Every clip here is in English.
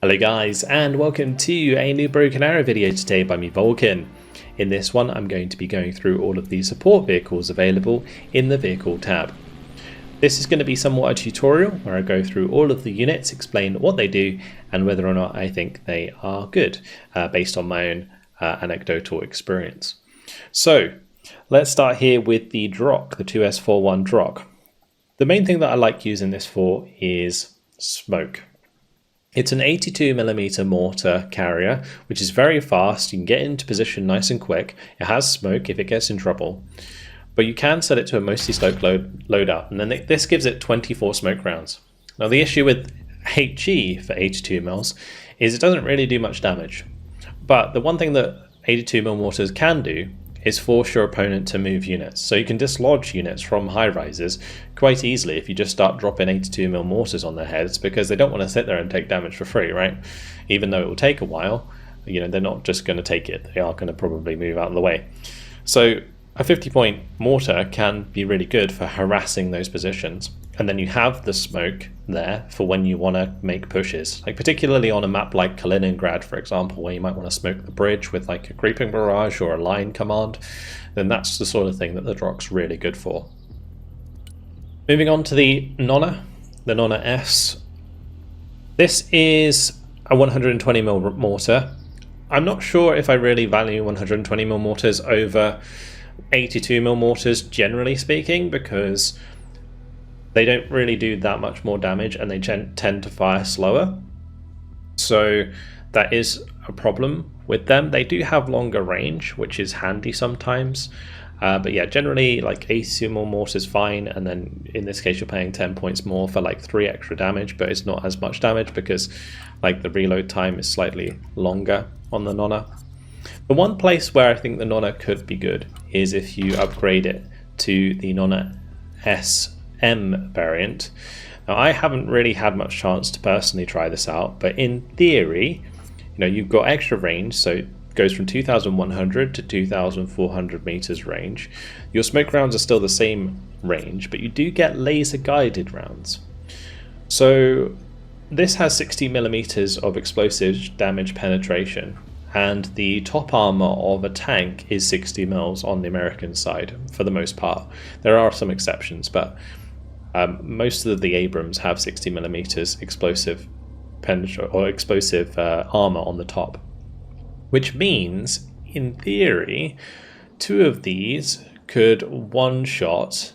Hello guys, and welcome to a new Broken Arrow video today by me, Vulcan. In this one I'm going to be going through all of the support vehicles available in the vehicle tab. This is going to be somewhat a tutorial where I go through all of the units, explain what they do and whether or not I think they are good, based on my own anecdotal experience. So let's start here with the Drock, the 2S41 Drock. The main thing that I like using this for is smoke. It's an 82mm mortar carrier, which is very fast. You can get into position nice and quick. It has smoke if it gets in trouble, but you can set it to a mostly sloped loadout, and then this gives it 24 smoke rounds. Now the issue with HE for 82mm is it doesn't really do much damage, but the one thing that 82mm mortars can do is force your opponent to move units. So you can dislodge units from high rises quite easily if you just start dropping 82mm mortars on their heads, because they don't want to sit there and take damage for free, right? Even though it will take a while, you know, they're not just going to take it, they are going to probably move out of the way. So a 50-point mortar can be really good for harassing those positions, and then you have the smoke there for when you want to make pushes, like particularly on a map like Kaliningrad, for example, where you might want to smoke the bridge with like a creeping barrage or a line command. Then that's the sort of thing that the Drock's really good for. Moving on to the Nonna, the Nonna S. This is a 120mm mortar. I'm not sure if I really value 120mm mortars over 82mm mortars, generally speaking, because they don't really do that much more damage and they tend to fire slower. So that is a problem with them. They do have longer range, which is handy sometimes. But yeah, generally like 82mm mortar is fine, and then in this case you're paying 10 points more for like 3 extra damage, but it's not as much damage because like the reload time is slightly longer on the Nonna. The one place where I think the Nonna could be good is if you upgrade it to the Nonna SM variant. Now I haven't really had much chance to personally try this out, but in theory, you know, you've got extra range, so it goes from 2100 to 2400 meters range. Your smoke rounds are still the same range, but you do get laser guided rounds. So this has 60mm of explosive damage penetration, and the top armor of a tank is 60 mils on the American side for the most part. There are some exceptions, but most of the Abrams have 60mm explosive armor on the top, which means in theory 2 of these could one-shot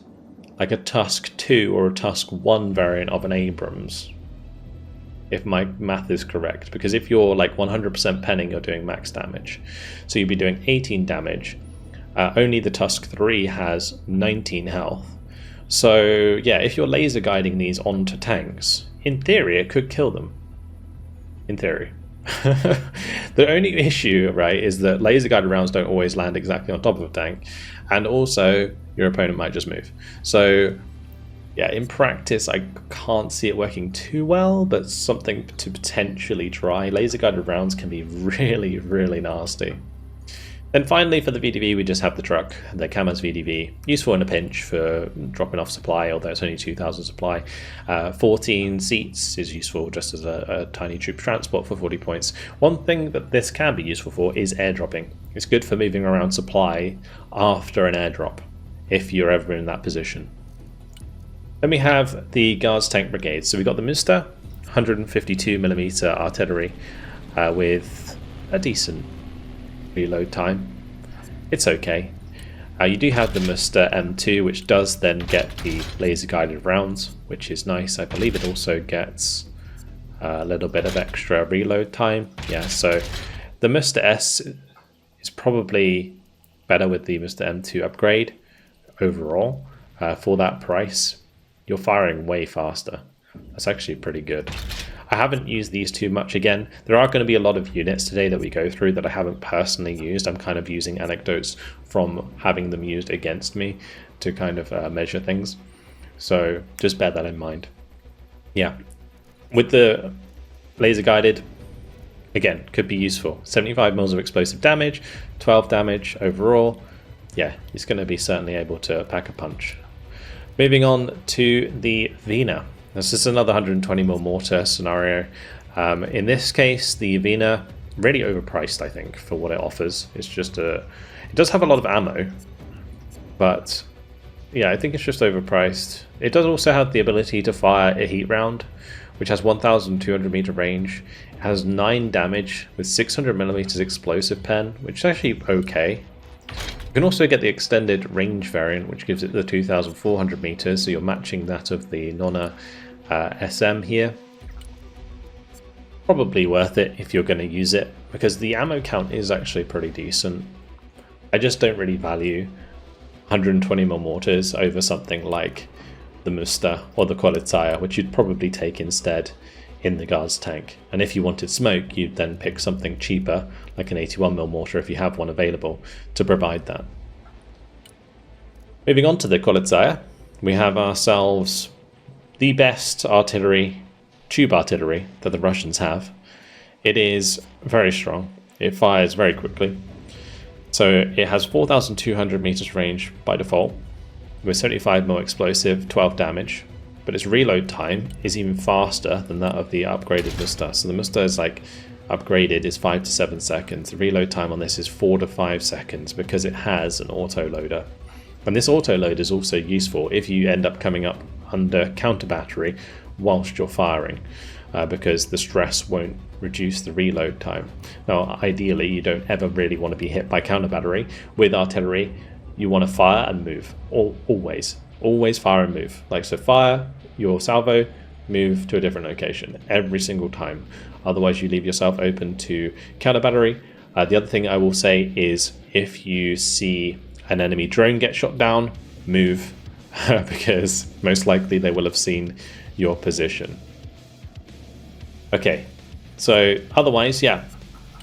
like a Tusk 2 or a Tusk 1 variant of an Abrams, if my math is correct, because if you're like 100% penning, you're doing max damage, so you'd be doing 18 damage. Only the Tusk 3 has 19 health. So yeah, if you're laser guiding these onto tanks, in theory it could kill them. In theory. The only issue, right, is that laser guided rounds don't always land exactly on top of a tank, and also your opponent might just move. So yeah, in practice I can't see it working too well, but something to potentially try. Laser guided rounds can be really, really nasty. Then finally for the VDV we just have the truck, the Kamaz VDV, useful in a pinch for dropping off supply, although it's only 2,000 supply. 14 seats is useful just as a tiny troop transport for 40 points. One thing that this can be useful for is airdropping. It's good for moving around supply after an airdrop, if you're ever in that position. Then we have the Guards Tank Brigade. So we got the Mr. 152mm artillery with a decent reload time. It's okay. You do have the Mr. M2, which does then get the laser guided rounds, which is nice. I believe it also gets a little bit of extra reload time. Yeah, so the Mr. S is probably better with the Mr. M2 upgrade overall. For that price, you're firing way faster. That's actually pretty good. I haven't used these too much. Again, there are going to be a lot of units today that we go through that I haven't personally used. I'm kind of using anecdotes from having them used against me to kind of measure things. So just bear that in mind. Yeah, with the laser guided, again, could be useful. 75 mils of explosive damage, 12 damage overall. Yeah, he's going to be certainly able to pack a punch. Moving on to the Vina. This is another 120mm mortar scenario. In this case, the Vina, really overpriced, I think, for what it offers. It's just it does have a lot of ammo, but yeah, I think it's just overpriced. It does also have the ability to fire a heat round, which has 1,200 meter range. It has 9 damage with 600 millimeters explosive pen, which is actually okay. You can also get the extended range variant, which gives it the 2,400 meters, so you're matching that of the Nonna SM here. Probably worth it if you're going to use it, because the ammo count is actually pretty decent. I just don't really value 120mm mortars over something like the Musta or the Qualitaya, which you'd probably take instead in the guard's tank. And if you wanted smoke, you'd then pick something cheaper, like an 81mm mortar if you have one available, to provide that. Moving on to the Qualitaya, we have ourselves the best artillery, tube artillery, that the Russians have. It is very strong. It fires very quickly. So it has 4,200 meters range by default, with 75mm explosive, 12 damage. But its reload time is even faster than that of the upgraded Musta. So the Musta is like upgraded is 5 to 7 seconds. The reload time on this is 4 to 5 seconds because it has an auto loader. And this auto loader is also useful if you end up coming up under counter battery whilst you're firing, because the stress won't reduce the reload time. Now, ideally, you don't ever really want to be hit by counter battery. With artillery, you want to fire and move. Always fire and move. Like, so fire your salvo, move to a different location every single time. Otherwise, you leave yourself open to counter battery. The other thing I will say is if you see an enemy drone get shot down, move, because most likely they will have seen your position. Okay, so otherwise, yeah,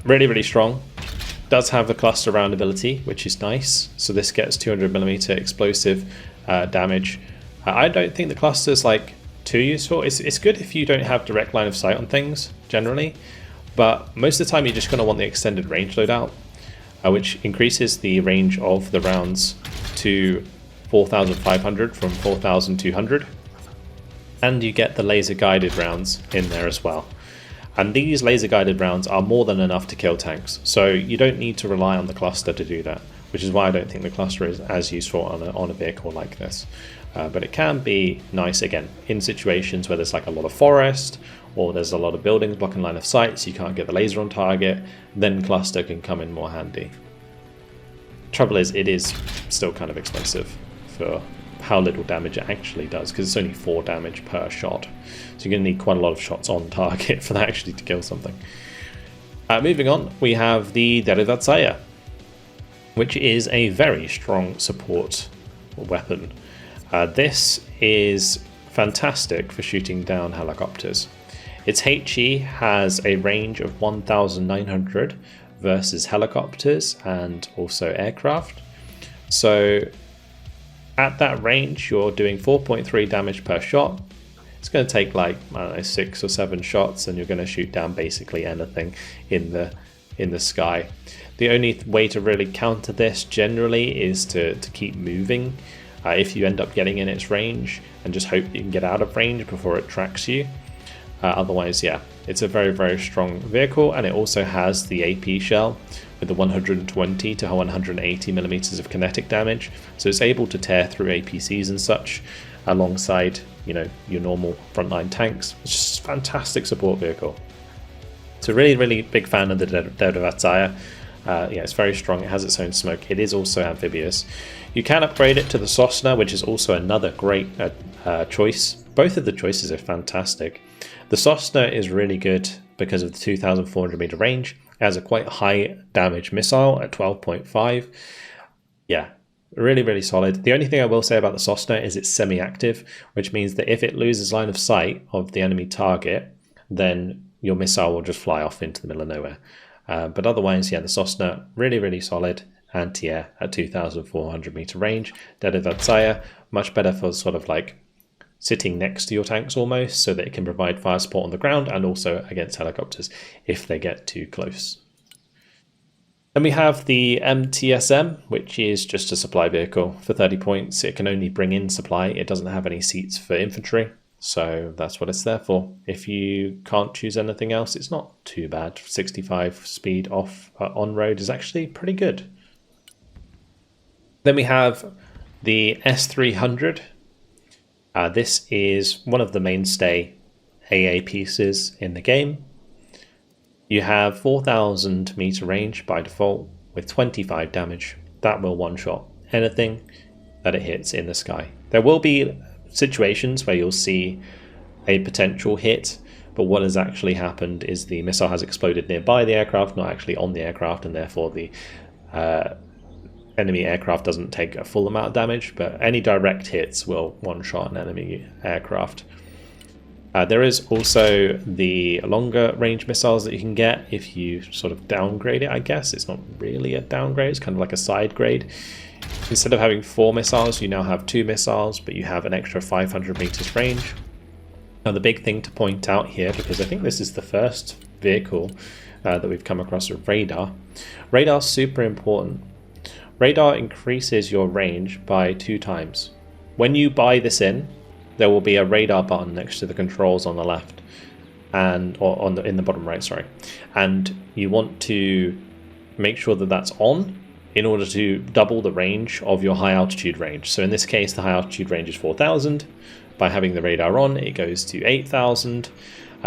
really strong. Does have the cluster round ability, which is nice. So this gets 200mm explosive damage. I don't think the cluster is like too useful. It's good if you don't have direct line of sight on things generally, but most of the time you're just going to want the extended range loadout, which increases the range of the rounds to 4,500 from 4,200, and you get the laser guided rounds in there as well. And these laser guided rounds are more than enough to kill tanks, so you don't need to rely on the cluster to do that, which is why I don't think the cluster is as useful on a vehicle like this. But it can be nice, again, in situations where there's like a lot of forest, or there's a lot of buildings blocking line of sight, so you can't get the laser on target, then cluster can come in more handy. Trouble is, it is still kind of expensive for how little damage it actually does, because it's only 4 damage per shot. So you're going to need quite a lot of shots on target for that actually to kill something. Moving on, we have the Derivatsaya, which is a very strong support weapon. This is fantastic for shooting down helicopters. Its HE has a range of 1,900 versus helicopters and also aircraft. So at that range, you're doing 4.3 damage per shot. It's going to take like, I don't know, 6 or 7 shots, and you're going to shoot down basically anything in the sky. The only way to really counter this generally is to keep moving. If you end up getting in its range, and just hope you can get out of range before it tracks you. Otherwise, yeah, it's a very strong vehicle, and it also has the AP shell with the 120 to 180 millimeters of kinetic damage, so it's able to tear through APCs and such alongside, you know, your normal frontline tanks. It's just a fantastic support vehicle. So really big fan of the Derivatsaya. Yeah, it's very strong. It has its own smoke. It is also amphibious. You can upgrade it to the Sosna, which is also another great choice. Both of the choices are fantastic. The Sosna is really good because of the 2,400 meter range. It has a quite high damage missile at 12.5. Yeah, really solid. The only thing I will say about the Sosna is it's semi-active, which means that if it loses line of sight of the enemy target, then your missile will just fly off into the middle of nowhere. But otherwise, yeah, the Sosna, really solid anti-air at 2,400 meter range. Derivatsaya, much better for sort of like sitting next to your tanks almost, so that it can provide fire support on the ground and also against helicopters if they get too close. Then we have the MTSM, which is just a supply vehicle for 30 points. It can only bring in supply. It doesn't have any seats for infantry. So that's what it's there for. If you can't choose anything else, it's not too bad. 65 speed off on road is actually pretty good. Then we have the S300. This is one of the mainstay AA pieces in the game. You have 4,000 meter range by default with 25 damage. That will one-shot anything that it hits in the sky. There will be situations where you'll see a potential hit, but what has actually happened is the missile has exploded nearby the aircraft, not actually on the aircraft, and therefore the enemy aircraft doesn't take a full amount of damage, but any direct hits will one-shot an enemy aircraft. There is also the longer range missiles that you can get if you sort of downgrade it, I guess. It's not really a downgrade, it's kind of like a side grade. Instead of having 4 missiles, you now have 2 missiles, but you have an extra 500 meters range. Now the big thing to point out here, because I think this is the first vehicle that we've come across with radar. Radar's super important. Radar increases your range by 2 times. When you buy this in, there will be a radar button next to the controls on the left, and in the bottom right, sorry. And you want to make sure that that's on in order to double the range of your high altitude range. So in this case, the high altitude range is 4,000. By having the radar on, it goes to 8,000.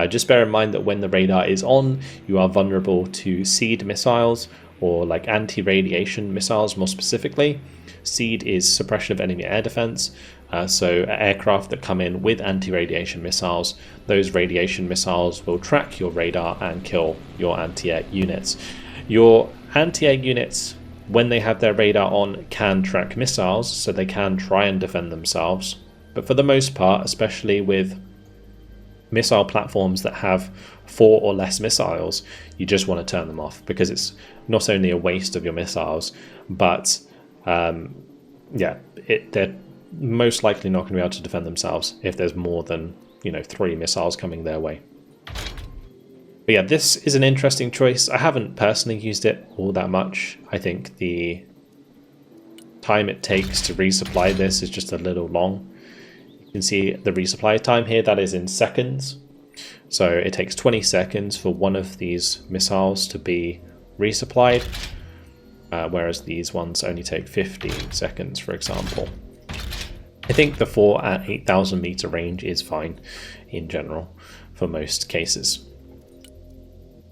Just bear in mind that when the radar is on, you are vulnerable to SEED missiles, or like anti-radiation missiles more specifically. SEED is suppression of enemy air defense. So aircraft that come in with anti-radiation missiles, those radiation missiles will track your radar and kill your anti-air units. Your anti-air units, when they have their radar on, can track missiles, so they can try and defend themselves. But for the most part, especially with missile platforms that have 4 or less missiles, you just want to turn them off, because it's not only a waste of your missiles, but they're most likely not going to be able to defend themselves if there's more than 3 missiles coming their way. But yeah, this is an interesting choice. I haven't personally used it all that much. I think the time it takes to resupply this is just a little long. You can see the resupply time here, that is in seconds. So it takes 20 seconds for one of these missiles to be resupplied, whereas these ones only take 15 seconds, for example. I think the 4 at 8,000 meter range is fine in general for most cases.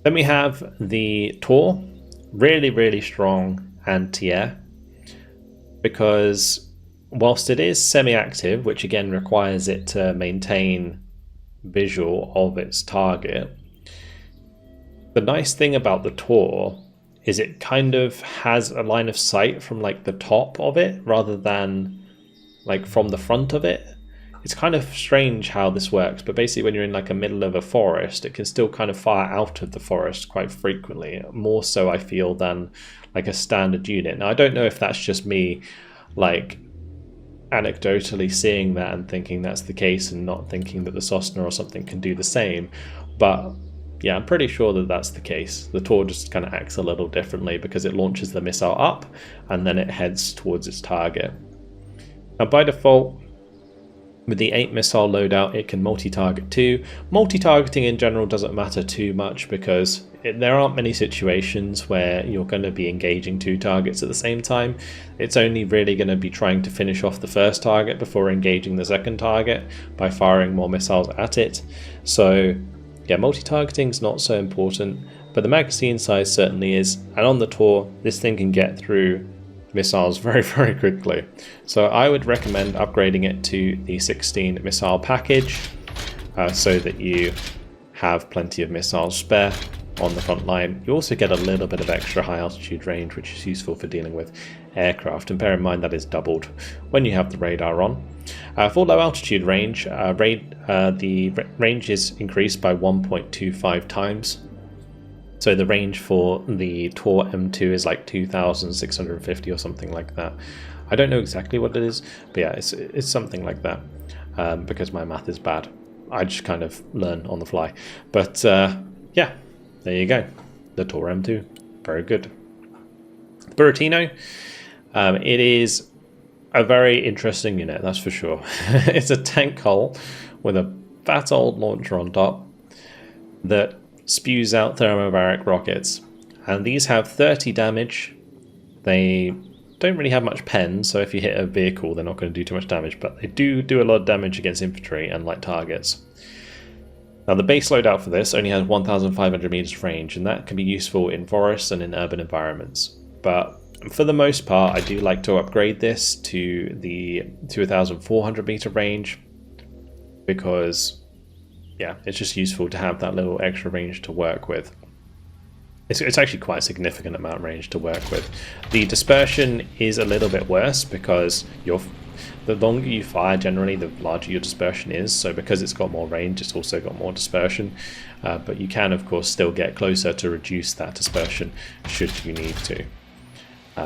Then we have the Tor, really strong anti-air, because whilst it is semi-active, which again requires it to maintain visual of its target, the nice thing about the Tor is it kind of has a line of sight from like the top of it rather than like from the front of it. It's kind of strange how this works, but basically when you're in like a middle of a forest, it can still kind of fire out of the forest quite frequently, more so I feel than like a standard unit. Now I don't know if that's just me like anecdotally seeing that and thinking that's the case and not thinking that the Cessna or something can do the same, but yeah, I'm pretty sure that that's the case. The Tor just kind of acts a little differently because it launches the missile up and then it heads towards its target. Now by default, with the 8 missile loadout, it can multi-target too. Multi-targeting in general doesn't matter too much because there aren't many situations where you're going to be engaging 2 targets at the same time. It's only really going to be trying to finish off the first target before engaging the second target by firing more missiles at it. So yeah, multi-targeting is not so important, but the magazine size certainly is. And on the Tor, this thing can get through missiles very quickly. So I would recommend upgrading it to the 16 missile package so that you have plenty of missiles spare on the front line. You also get a little bit of extra high altitude range, which is useful for dealing with aircraft, and bear in mind that is doubled when you have the radar on. For low altitude range, the range is increased by 1.25 times. So the range for the Tor M2 is like 2,650 or something like that. I don't know exactly what it is, but yeah, it's something like that, because my math is bad. I just kind of learn on the fly. But yeah, there you go. The Tor M2, very good. Buratino, it is a very interesting unit, that's for sure. It's a tank hull with a fat old launcher on top that spews out thermobaric rockets. And these have 30 damage. They don't really have much pen, so if you hit a vehicle, they're not going to do too much damage, but they do a lot of damage against infantry and light targets. Now, the base loadout for this only has 1,500 meters range, and that can be useful in forests and in urban environments. But for the most part, I do like to upgrade this to the 1,400 meter range because, yeah, it's just useful to have that little extra range to work with. It's actually quite a significant amount of range to work with. The dispersion is a little bit worse because the longer you fire, generally, the larger your dispersion is. So because it's got more range, it's also got more dispersion. But you can, of course, still get closer to reduce that dispersion should you need to.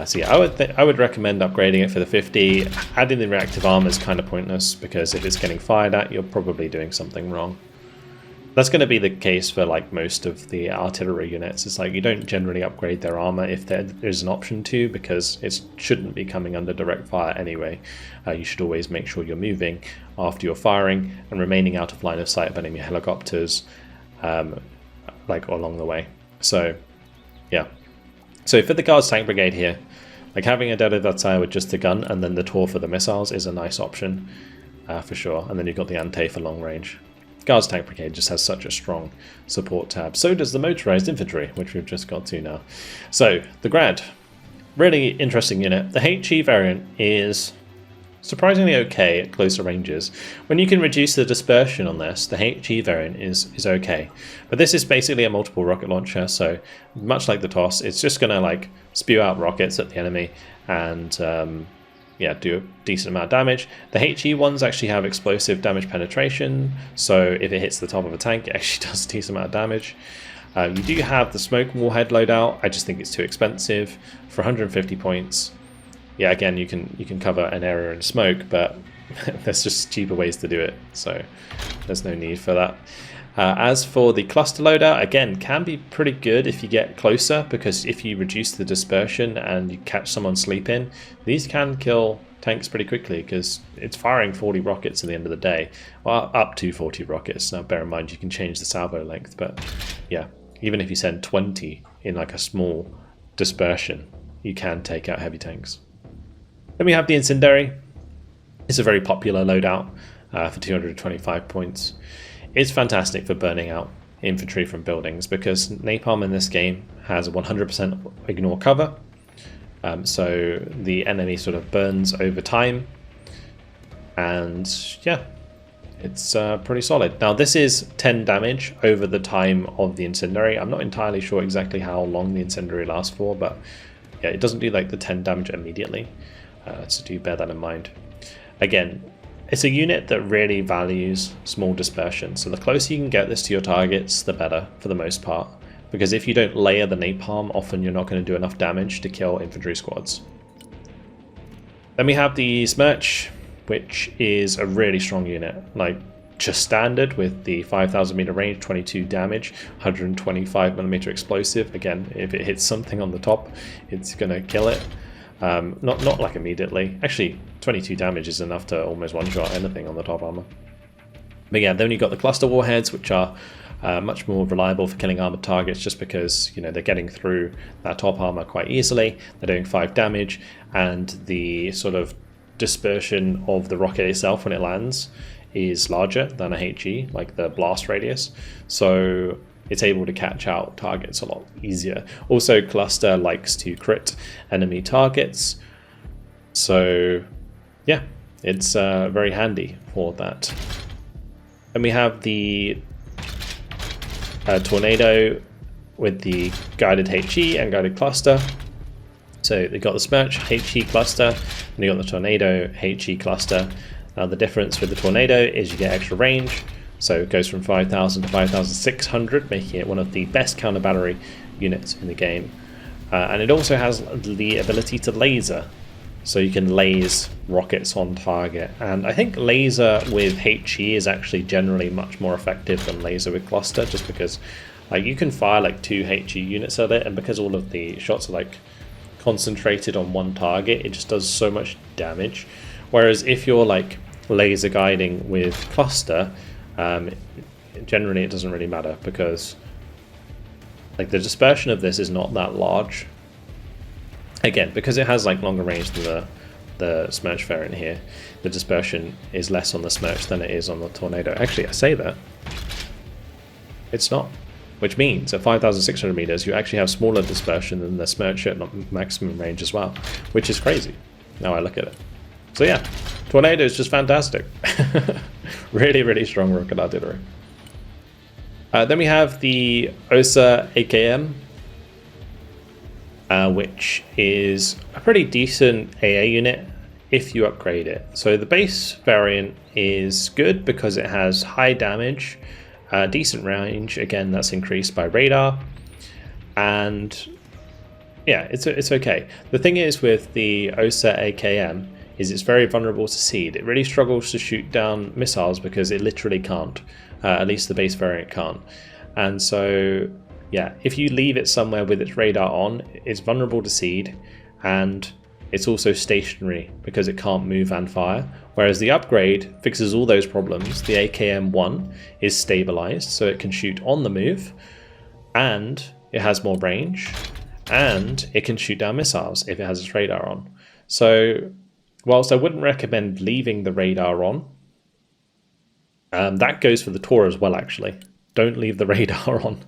So yeah, I would recommend upgrading it for the 50. Adding the reactive armor is kind of pointless because if it's getting fired at, you're probably doing something wrong. That's going to be the case for like most of the artillery units. It's like you don't generally upgrade their armor if there is an option to, because it shouldn't be coming under direct fire anyway. You should always make sure you're moving after you're firing and remaining out of line of sight of enemy helicopters like along the way. So yeah. So for the Guards Tank Brigade here, like having a Derridatzai with just the gun and then the Tor for the missiles is a nice option for sure. And then you've got the Ante for long range. Guards Tank Brigade just has such a strong support tab. So does the Motorized Infantry, which we've just got to now. So, the Grad. Really interesting unit. The HE variant is surprisingly okay at closer ranges. When you can reduce the dispersion on this, the HE variant is okay. But this is basically a multiple rocket launcher, so much like the TOS, it's just going to like spew out rockets at the enemy and yeah, do a decent amount of damage. The HE ones actually have explosive damage penetration, so if it hits the top of a tank, it actually does a decent amount of damage. You do have the smoke warhead loadout. I just think it's too expensive. For 150 points, yeah, again, you can cover an area in smoke, but there's just cheaper ways to do it, so there's no need for that. As for the cluster loadout, again, can be pretty good if you get closer, because if you reduce the dispersion and you catch someone sleeping, these can kill tanks pretty quickly because it's firing 40 rockets at the end of the day. Well, up to 40 rockets. Now, bear in mind, you can change the salvo length, but yeah, even if you send 20 in like a small dispersion, you can take out heavy tanks. Then we have the Incendiary. It's a very popular loadout for 225 points. It's fantastic for burning out infantry from buildings because napalm in this game has a 100% ignore cover. So the enemy sort of burns over time. And yeah, it's pretty solid. Now this is 10 damage over the time of the Incendiary. I'm not entirely sure exactly how long the Incendiary lasts for, but yeah, it doesn't do like the 10 damage immediately. So do bear that in mind. Again, it's a unit that really values small dispersion, so the closer you can get this to your targets, the better for the most part, because if you don't layer the napalm, often you're not going to do enough damage to kill infantry squads. Then we have the Smerch, which is a really strong unit, like just standard with the 5,000 meter range, 22 damage, 125mm explosive. Again, if it hits something on the top, it's going to kill it. Not like immediately. Actually, 22 damage is enough to almost one-shot anything on the top armor. But yeah, then you've got the cluster warheads, which are much more reliable for killing armored targets, just because they're getting through that top armor quite easily. They're doing 5 damage, and the sort of dispersion of the rocket itself when it lands is larger than a HE, like the blast radius. So it's able to catch out targets a lot easier. Also, cluster likes to crit enemy targets, so yeah, it's very handy for that. And we have the Tornado with the guided HE and guided cluster. So they've got the Smerch HE cluster, and you've got the Tornado HE cluster. Now the difference with the Tornado is you get extra range. So it goes from 5,000 to 5,600, making it one of the best counter battery units in the game. And it also has the ability to laser. So you can laze rockets on target. And I think laser with HE is actually generally much more effective than laser with cluster, just because you can fire like 2 HE units at it, and because all of the shots are like concentrated on one target, it just does so much damage. Whereas if you're like laser guiding with cluster, generally it doesn't really matter, because like the dispersion of this is not that large. Again, because it has like longer range than the Smirch variant here, the dispersion is less on the Smirch than it is on the Tornado. Actually, I say that, it's not. Which means at 5,600 meters, you actually have smaller dispersion than the Smirch at maximum range as well, which is crazy, now I look at it. So yeah, Tornado is just fantastic. Really, really strong rocket artillery. Then we have the VulcanHDGaming, which is a pretty decent AA unit if you upgrade it. So the base variant is good because it has high damage, decent range, again that's increased by radar, and yeah, it's okay. The thing is with the VulcanHDGaming is it's very vulnerable to seed. It really struggles to shoot down missiles because it literally can't, at least the base variant can't. And so yeah, if you leave it somewhere with its radar on, it's vulnerable to seed, and it's also stationary because it can't move and fire. Whereas the upgrade fixes all those problems. The AKM-1 is stabilized, so it can shoot on the move, and it has more range, and it can shoot down missiles if it has its radar on. So whilst I wouldn't recommend leaving the radar on, that goes for the Tor as well actually. Don't leave the radar on.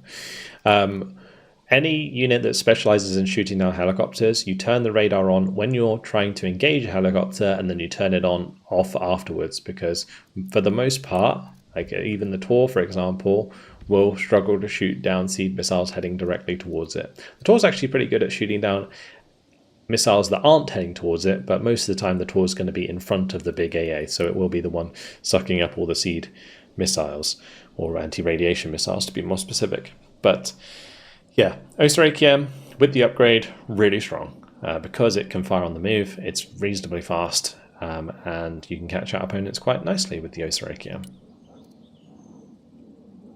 Any unit that specializes in shooting down helicopters, you turn the radar on when you're trying to engage a helicopter, and then you turn it off afterwards, because for the most part, like even the Tor, for example, will struggle to shoot down seed missiles heading directly towards it. The Tor's actually pretty good at shooting down missiles that aren't heading towards it, but most of the time the Tor is going to be in front of the big AA, so it will be the one sucking up all the seed missiles, or anti-radiation missiles to be more specific. But yeah, VulcanHDGaming with the upgrade, really strong. Because it can fire on the move, it's reasonably fast, and you can catch out opponents quite nicely with the VulcanHDGaming.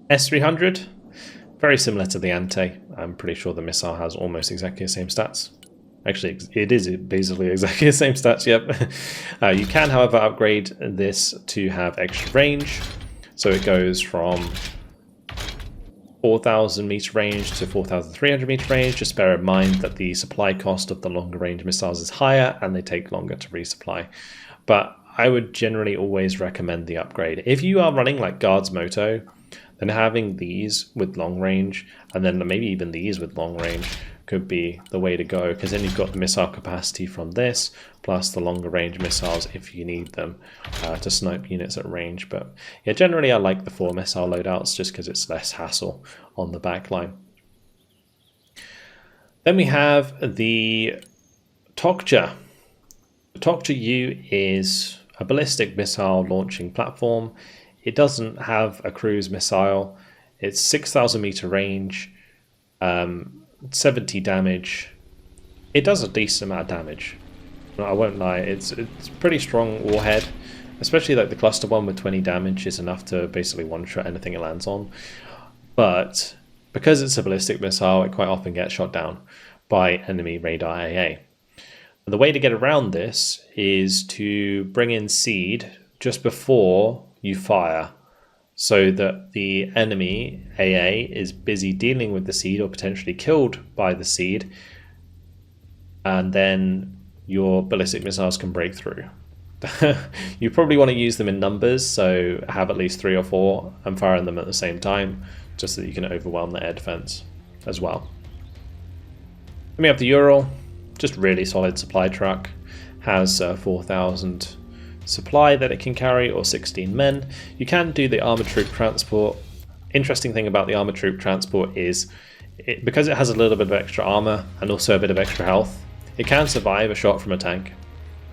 S300, very similar to the Ante. I'm pretty sure the missile has almost exactly the same stats. Actually, it is basically exactly the same stats, yep. You can, however, upgrade this to have extra range. So it goes from 4,000 meter range to 4,300 meter range. Just bear in mind that the supply cost of the longer range missiles is higher and they take longer to resupply. But I would generally always recommend the upgrade. If you are running like Guards Moto, then having these with long range, and then maybe even these with long range, could be the way to go, because then you've got the missile capacity from this, plus the longer range missiles if you need them to snipe units at range. But yeah, generally I like the 4 missile loadouts just because it's less hassle on the back line. Then we have the Tokja. The Tokja U is a ballistic missile launching platform. It doesn't have a cruise missile. It's 6,000 meter range, 70 damage. It does a decent amount of damage. I won't lie, it's pretty strong warhead, especially like the cluster one with 20 damage is enough to basically one-shot anything it lands on. But because it's a ballistic missile, it quite often gets shot down by enemy radar AA. And the way to get around this is to bring in seed just before you fire, so that the enemy AA is busy dealing with the seed or potentially killed by the seed, and then your ballistic missiles can break through. You probably want to use them in numbers, so have at least 3 or 4 and fire them at the same time, just so that you can overwhelm the air defense as well. Then we have the Ural, just really solid supply truck, has 4,000 supply that it can carry, or 16 men. You can do the armored troop transport. Interesting thing about the armored troop transport is because it has a little bit of extra armor and also a bit of extra health, it can survive a shot from a tank.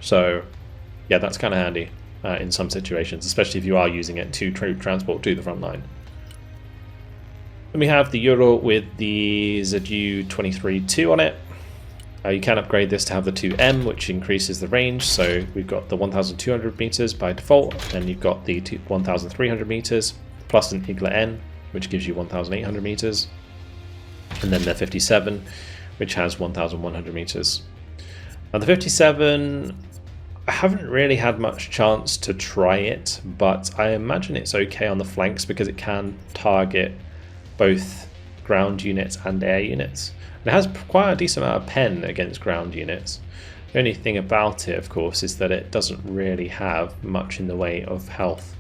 So yeah, that's kind of handy in some situations, especially if you are using it to troop transport to the front line. Then we have the Ural with the ZU-23-2 on it. You can upgrade this to have the 2M, which increases the range. So we've got the 1,200 meters by default, then you've got the 1,300 meters plus an Igla N, which gives you 1,800 meters, and then the 57, which has 1,100 meters. Now the 57, I haven't really had much chance to try it, but I imagine it's okay on the flanks because it can target both ground units and air units. And it has quite a decent amount of pen against ground units. The only thing about it, of course, is that it doesn't really have much in the way of health.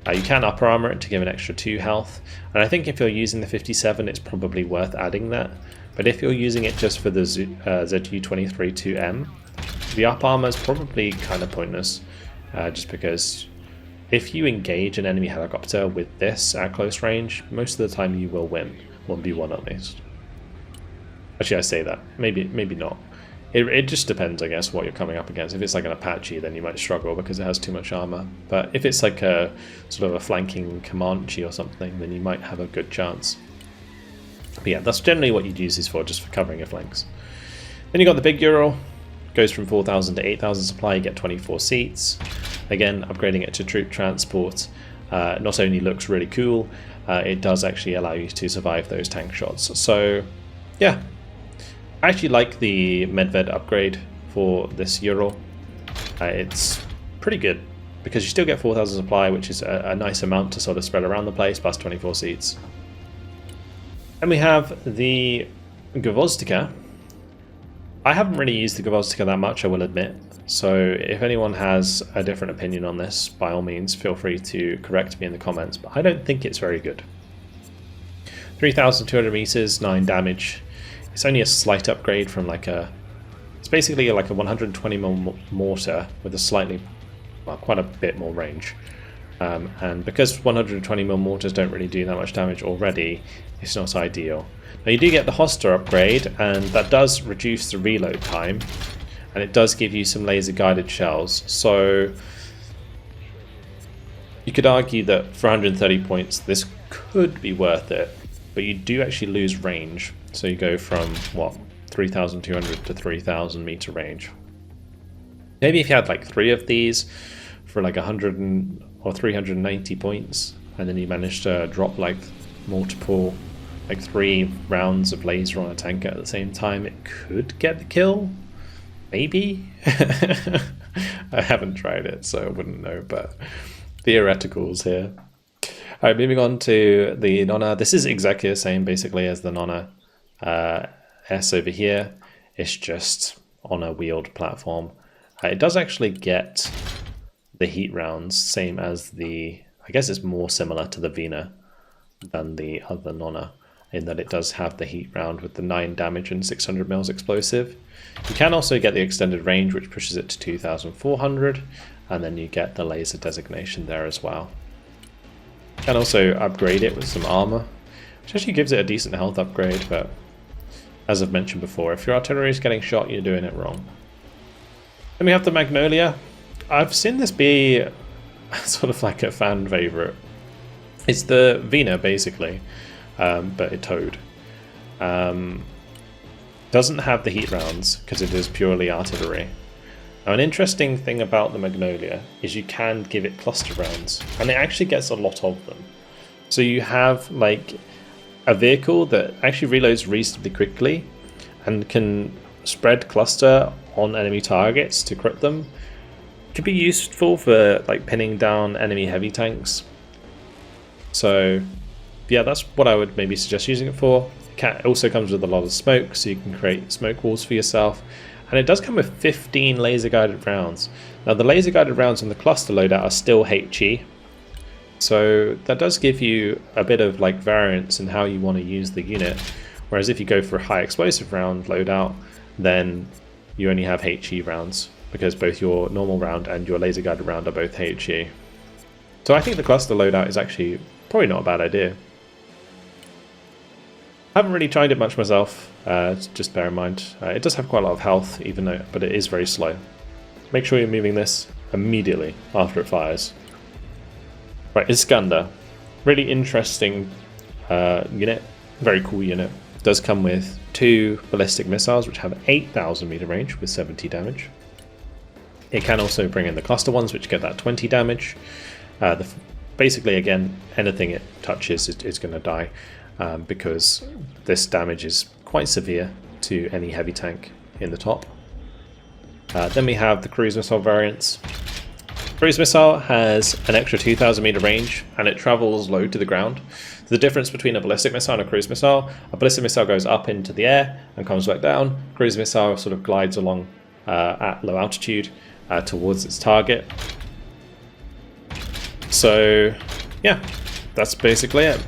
You can upper armor it to give an extra 2 health, and I think if you're using the 57 it's probably worth adding that. But if you're using it just for the ZU-23-2M, the up armor is probably kind of pointless, just because if you engage an enemy helicopter with this at close range, most of the time you will win, 1v1 at least. Actually I say that, maybe not. It just depends, I guess, what you're coming up against. If it's like an Apache, then you might struggle because it has too much armor. But if it's like a sort of a flanking Comanche or something, then you might have a good chance. But yeah, that's generally what you'd use these for, just for covering your flanks. Then you got the big Ural. Goes from 4,000 to 8,000 supply, you get 24 seats. Again, upgrading it to troop transport not only looks really cool, it does actually allow you to survive those tank shots. So yeah, I actually like the Medved upgrade for this Ural. It's pretty good because you still get 4,000 supply, which is a nice amount to sort of spread around the place, plus 24 seats. And we have the Gvozdika. I haven't really used the Gvozdika that much, I will admit. So if anyone has a different opinion on this, by all means, feel free to correct me in the comments. But I don't think it's very good. 3,200 meters, 9 damage. It's only a slight upgrade from like a... It's basically like a 120mm mortar with a slightly, well, quite a bit more range. And because 120mm mortars don't really do that much damage already, it's not ideal. Now you do get the Hoster upgrade, and that does reduce the reload time, and it does give you some laser guided shells. So you could argue that for 130 points this could be worth it, but you do actually lose range. So you go from, what, 3,200 to 3,000 meter range. Maybe if you had like 3 of these for like 100 or 390 points, and then you managed to drop like multiple, like 3 rounds of laser on a tank at the same time, it could get the kill. Maybe? I haven't tried it, so I wouldn't know, but theoreticals here. Alright, moving on to the Nonna. This is exactly the same basically as the Nonna S over here. It's just on a wheeled platform. It does actually get the heat rounds, same as the... I guess it's more similar to the Vina than the other Nonna, in that it does have the heat round with the 9 damage and 600 mils explosive. You can also get the extended range, which pushes it to 2,400, and then you get the laser designation there as well. You can also upgrade it with some armor, which actually gives it a decent health upgrade, but as I've mentioned before, if your artillery is getting shot, you're doing it wrong. Then we have the Magnolia. I've seen this be sort of like a fan favorite. It's the Vina basically, but it towed. Doesn't have the heat rounds because it is purely artillery. Now, an interesting thing about the Magnolia is you can give it cluster rounds, and it actually gets a lot of them. So you have like a vehicle that actually reloads reasonably quickly and can spread cluster on enemy targets to crit them. It could be useful for like pinning down enemy heavy tanks. So yeah, that's what I would maybe suggest using it for. It also comes with a lot of smoke, so you can create smoke walls for yourself. And it does come with 15 laser guided rounds. Now the laser guided rounds in the cluster loadout are still HE. So that does give you a bit of like variance in how you want to use the unit. Whereas if you go for a high explosive round loadout, then you only have HE rounds, because both your normal round and your laser guided round are both HE. So I think the cluster loadout is actually probably not a bad idea. I haven't really tried it much myself, just bear in mind. It does have quite a lot of health, but it is very slow. Make sure you're moving this immediately after it fires. Right, Iskander. Really interesting unit, very cool unit. It does come with 2 ballistic missiles which have 8,000 meter range with 70 damage. It can also bring in the cluster ones which get that 20 damage. Basically, again, anything it touches is going to die. Because this damage is quite severe to any heavy tank in the top. Then we have the cruise missile variants. Cruise missile has an extra 2,000 meter range and it travels low to the ground. The difference between a ballistic missile and a cruise missile: a ballistic missile goes up into the air and comes back down. Cruise missile sort of glides along at low altitude towards its target. So yeah, that's basically it.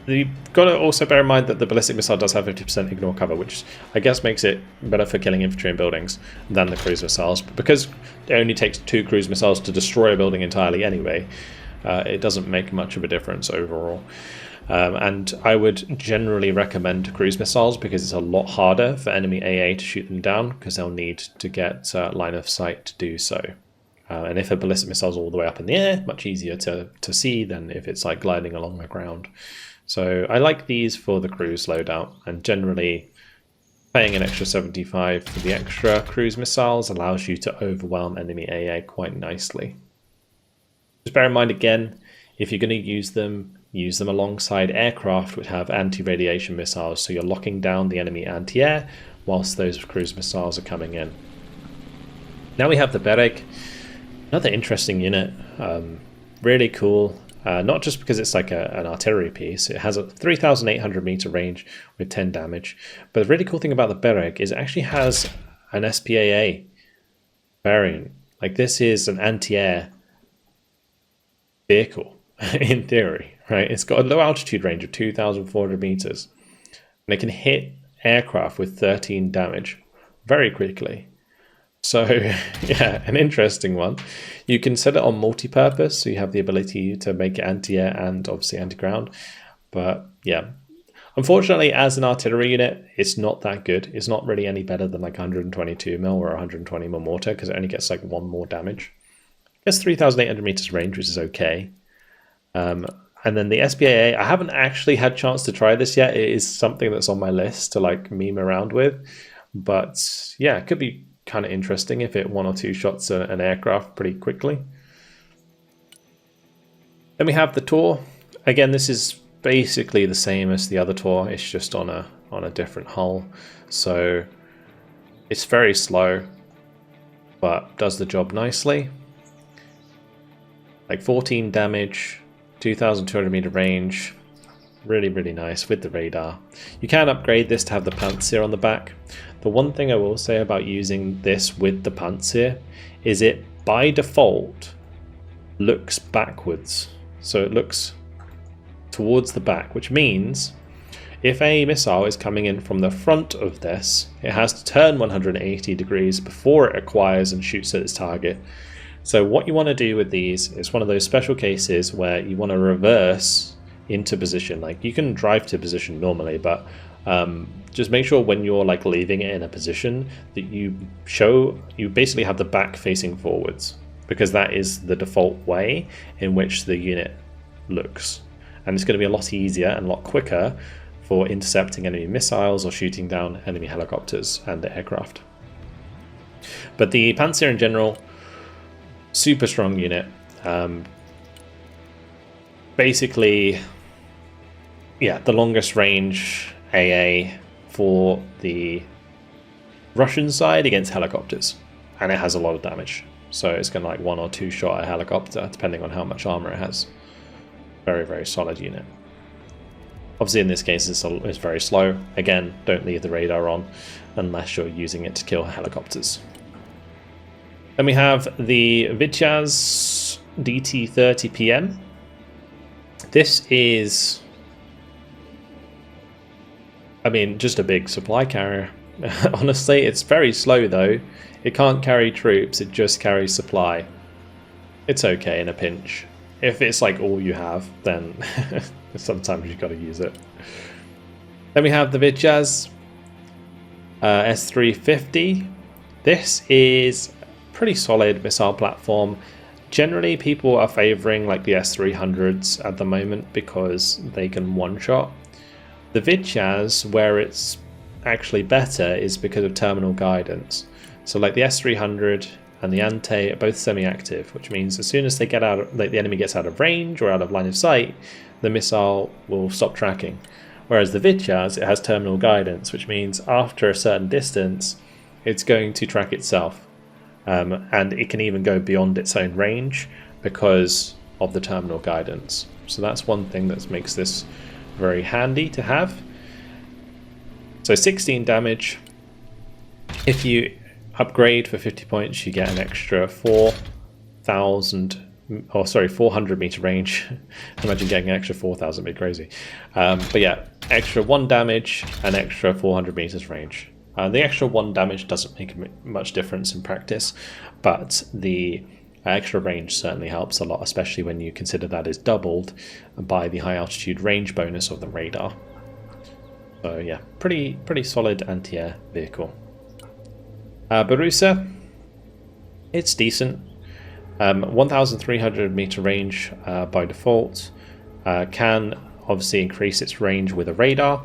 You've got to also bear in mind that the ballistic missile does have 50% ignore cover, which I guess makes it better for killing infantry in buildings than the cruise missiles. But because it only takes 2 cruise missiles to destroy a building entirely anyway, it doesn't make much of a difference overall. And I would generally recommend cruise missiles because it's a lot harder for enemy AA to shoot them down, because they'll need to get line of sight to do so. And if a ballistic missile is all the way up in the air, much easier to see than if it's like gliding along the ground. So I like these for the cruise loadout, and generally paying an extra 75 for the extra cruise missiles allows you to overwhelm enemy AA quite nicely. Just bear in mind again, if you're going to use them alongside aircraft which have anti-radiation missiles, so you're locking down the enemy anti-air whilst those cruise missiles are coming in. Now we have the Bereg, another interesting unit, really cool. Not just because it's like an artillery piece. It has a 3,800 meter range with 10 damage. But the really cool thing about the Bereg is it actually has an SPAA variant. Like, this is an anti-air vehicle in theory, right? It's got a low altitude range of 2,400 meters. And it can hit aircraft with 13 damage very quickly. So yeah, an interesting one. You can set it on multi-purpose, so you have the ability to make it anti-air and obviously anti-ground. But yeah, unfortunately, as an artillery unit, it's not that good. It's not really any better than like 122 mil or 120 mil mortar, because it only gets like 1 more damage. It has 3,800 meters range, which is okay. And then the SPAA, I haven't actually had a chance to try this yet. It is something that's on my list to like meme around with. But yeah, it could be kind of interesting if it 1 or 2 shots an aircraft pretty quickly. Then we have the Tor. Again, this is basically the same as the other Tor. It's just on a different hull. So it's very slow, but does the job nicely. Like 14 damage, 2,200 meter range. Really, really nice with the radar. You can upgrade this to have the Panzer on the back. The one thing I will say about using this with the Panzer is it by default looks backwards. So it looks towards the back, which means if a missile is coming in from the front of this, it has to turn 180 degrees before it acquires and shoots at its target. So what you want to do with these is one of those special cases where you want to reverse into position. Like, you can drive to position normally, but just make sure when you're like leaving it in a position that you basically have the back facing forwards, because that is the default way in which the unit looks, and it's going to be a lot easier and a lot quicker for intercepting enemy missiles or shooting down enemy helicopters and aircraft. But the Panzer in general, super strong unit. Basically, yeah, the longest range AA for the Russian side against helicopters, and it has a lot of damage. So it's going to like 1 or 2 shot a helicopter, depending on how much armor it has. Very, very solid unit. Obviously, in this case, it's very slow. Again, don't leave the radar on unless you're using it to kill helicopters. Then we have the Vityaz DT-30PM. This is, I mean, just a big supply carrier. Honestly, it's very slow though. It can't carry troops, it just carries supply. It's okay in a pinch. If it's like all you have, then sometimes you've got to use it. Then we have the Vityaz S350. This is a pretty solid missile platform. Generally, people are favouring like the S300s at the moment because they can one-shot. The Vityaz, where it's actually better, is because of terminal guidance. So like the S300 and the Ante are both semi-active, which means as soon as they get out, like the enemy gets out of range or out of line of sight, the missile will stop tracking. Whereas the Vityaz, it has terminal guidance, which means after a certain distance, it's going to track itself. And it can even go beyond its own range because of the terminal guidance. So that's one thing that makes this very handy to have. So 16 damage. If you upgrade for 50 points, you get an extra 400 meter range. Imagine getting an extra 4,000, it'd be crazy. But yeah, extra 1 damage and extra 400 meters range. The extra 1 damage doesn't make much difference in practice, but the extra range certainly helps a lot, especially when you consider that is doubled by the high altitude range bonus of the radar. So yeah, pretty solid anti-air vehicle. Barusa, it's decent. 1,300 meter range by default. Can obviously increase its range with a radar.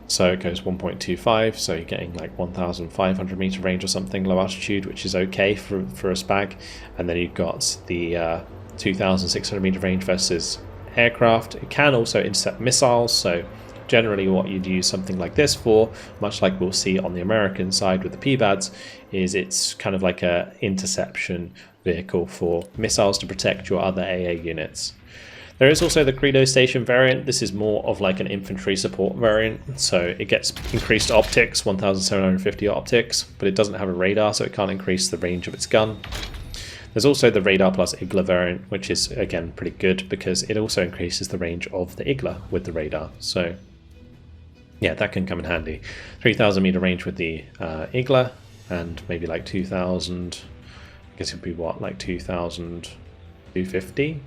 So it goes 1.25, so you're getting like 1,500 meter range or something low altitude, which is okay for a spag. And then you've got the 2,600 meter range versus aircraft. It can also intercept missiles, so generally what you'd use something like this for, much like we'll see on the American side with the PBADs, is it's kind of like a interception vehicle for missiles to protect your other AA units. There is also the Credo Station variant. This is more of like an infantry support variant, so it gets increased optics, 1,750 optics, but it doesn't have a radar, so it can't increase the range of its gun. There's also the Radar plus Igla variant, which is again pretty good because it also increases the range of the Igla with the radar. So yeah, that can come in handy. 3,000 meter range with the Igla, and maybe like 2,000, I guess it'd be what, like 2,250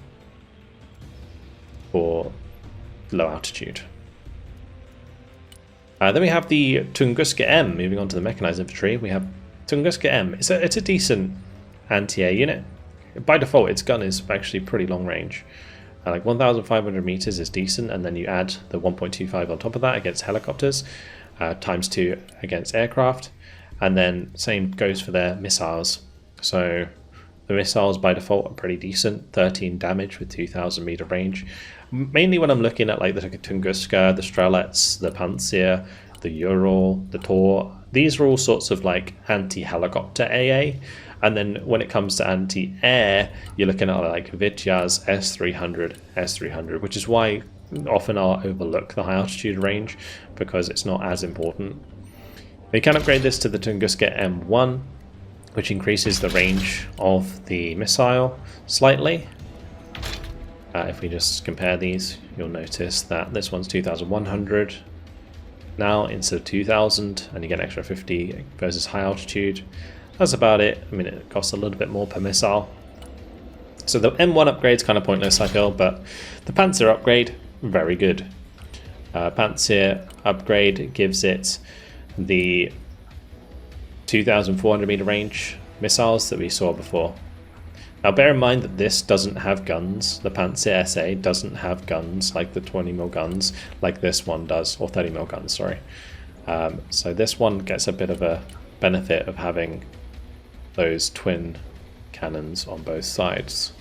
for low altitude. Then we have the Tunguska M. Moving on to the mechanized infantry, we have Tunguska M. It's a decent anti-air unit. By default, its gun is actually pretty long range. Like 1,500 meters is decent, and then you add the 1.25 on top of that against helicopters, ×2 against aircraft, and then same goes for their missiles. So the missiles by default are pretty decent, 13 damage with 2,000 meter range. Mainly when I'm looking at like the Tunguska, the Strelets, the Pantsir, the Ural, the Tor, these are all sorts of like anti-helicopter AA. And then when it comes to anti-air, you're looking at like Vityaz, S300, which is why often I'll overlook the high altitude range because it's not as important. You can upgrade this to the Tunguska M1, which increases the range of the missile slightly. If we just compare these, you'll notice that this one's 2,100 now instead of 2,000, and you get an extra 50 versus high altitude. That's about it. I mean, it costs a little bit more per missile. So the M1 upgrade's kind of pointless, I feel, but the Panzer upgrade, very good. Panzer upgrade gives it the 2,400 meter range missiles that we saw before. Now bear in mind that this doesn't have guns. The Panzer SA doesn't have guns like the 20mm guns like this one does, or 30mm guns, sorry. So this one gets a bit of a benefit of having those twin cannons on both sides.